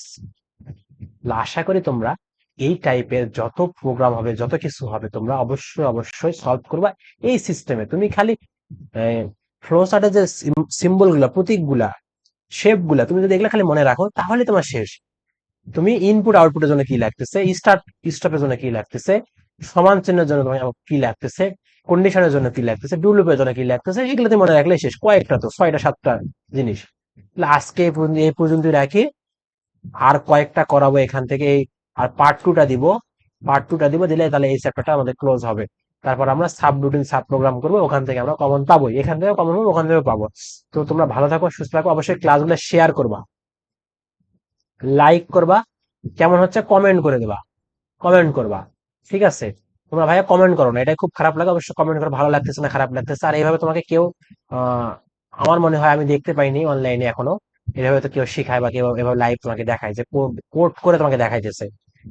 আশা করি তোমরা এই টাইপের যত প্রোগ্রাম হবে, যত কিছু হবে, তোমরা অবশ্যই অবশ্যই সলভ করবা এই সিস্টেমে। তুমি খালি ফ্লো চার্টের যে সিম্বল গুলা, প্রতীক গুলা, শেপ গুলা তুমি যদি এগুলা খালি মনে রাখো তাহলে তোমার শেষ। তুমি ইনপুট আউটপুটের জন্য কি লাগতেছে, স্টার্ট স্টপের জন্য কি লাগতেছে, সমান চিহ্নের জন্য তোমার কি লাগতেছে, কন্ডিশনের জন্য কি লাগতেছে, ডু লুপের জন্য কি লাগতেছে, এগুলো তুমি মনে রাখলে শেষ। কয়েকটা তো 6টা 7টা জিনিস। আজকে এই পর্যন্ত রাখি, আর কয়েকটা করাবো এখান থেকে আর পার্ট 2টা দিব, পার্ট 2টা দিব, দিলে তাহলে এই চ্যাপ্টারটা আমাদের ক্লোজ হবে। তারপর আমরা সাব রুটিন সাব প্রোগ্রাম করবো, ওখান থেকে আমরা কমন পাবো, এখান থেকে কমন পাবো, ওখান থেকে পাবো। তো তোমরা ভালো থাকো, সুস্থ থাকো, অবশ্যই ক্লাসগুলো শেয়ার করবা, লাইক করবা, কেমন হচ্ছে কমেন্ট করে দেবা, কমেন্ট করবা, ঠিক আছে? তোমরা ভাইয়া কমেন্ট করো না, এটাই খুব খারাপ লাগে, অবশ্যই কমেন্ট করো, ভালো লাগতেছে না খারাপ লাগতেছে। আর এইভাবে তোমাকে কেউ আহ আমার মনে হয় আমি দেখতে পাইনি অনলাইনে এখনো, এভাবে তো কেউ শিখায় বা কেউ এভাবে লাইভ তোমাকে দেখায় যে কোড করে তোমাকে দেখাইতেছে,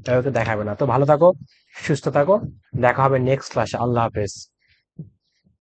এভাবে তো দেখাবে না। তো ভালো থাকো, সুস্থ থাকো, দেখা হবে নেক্সট ক্লাসে। আল্লাহ হাফেজ।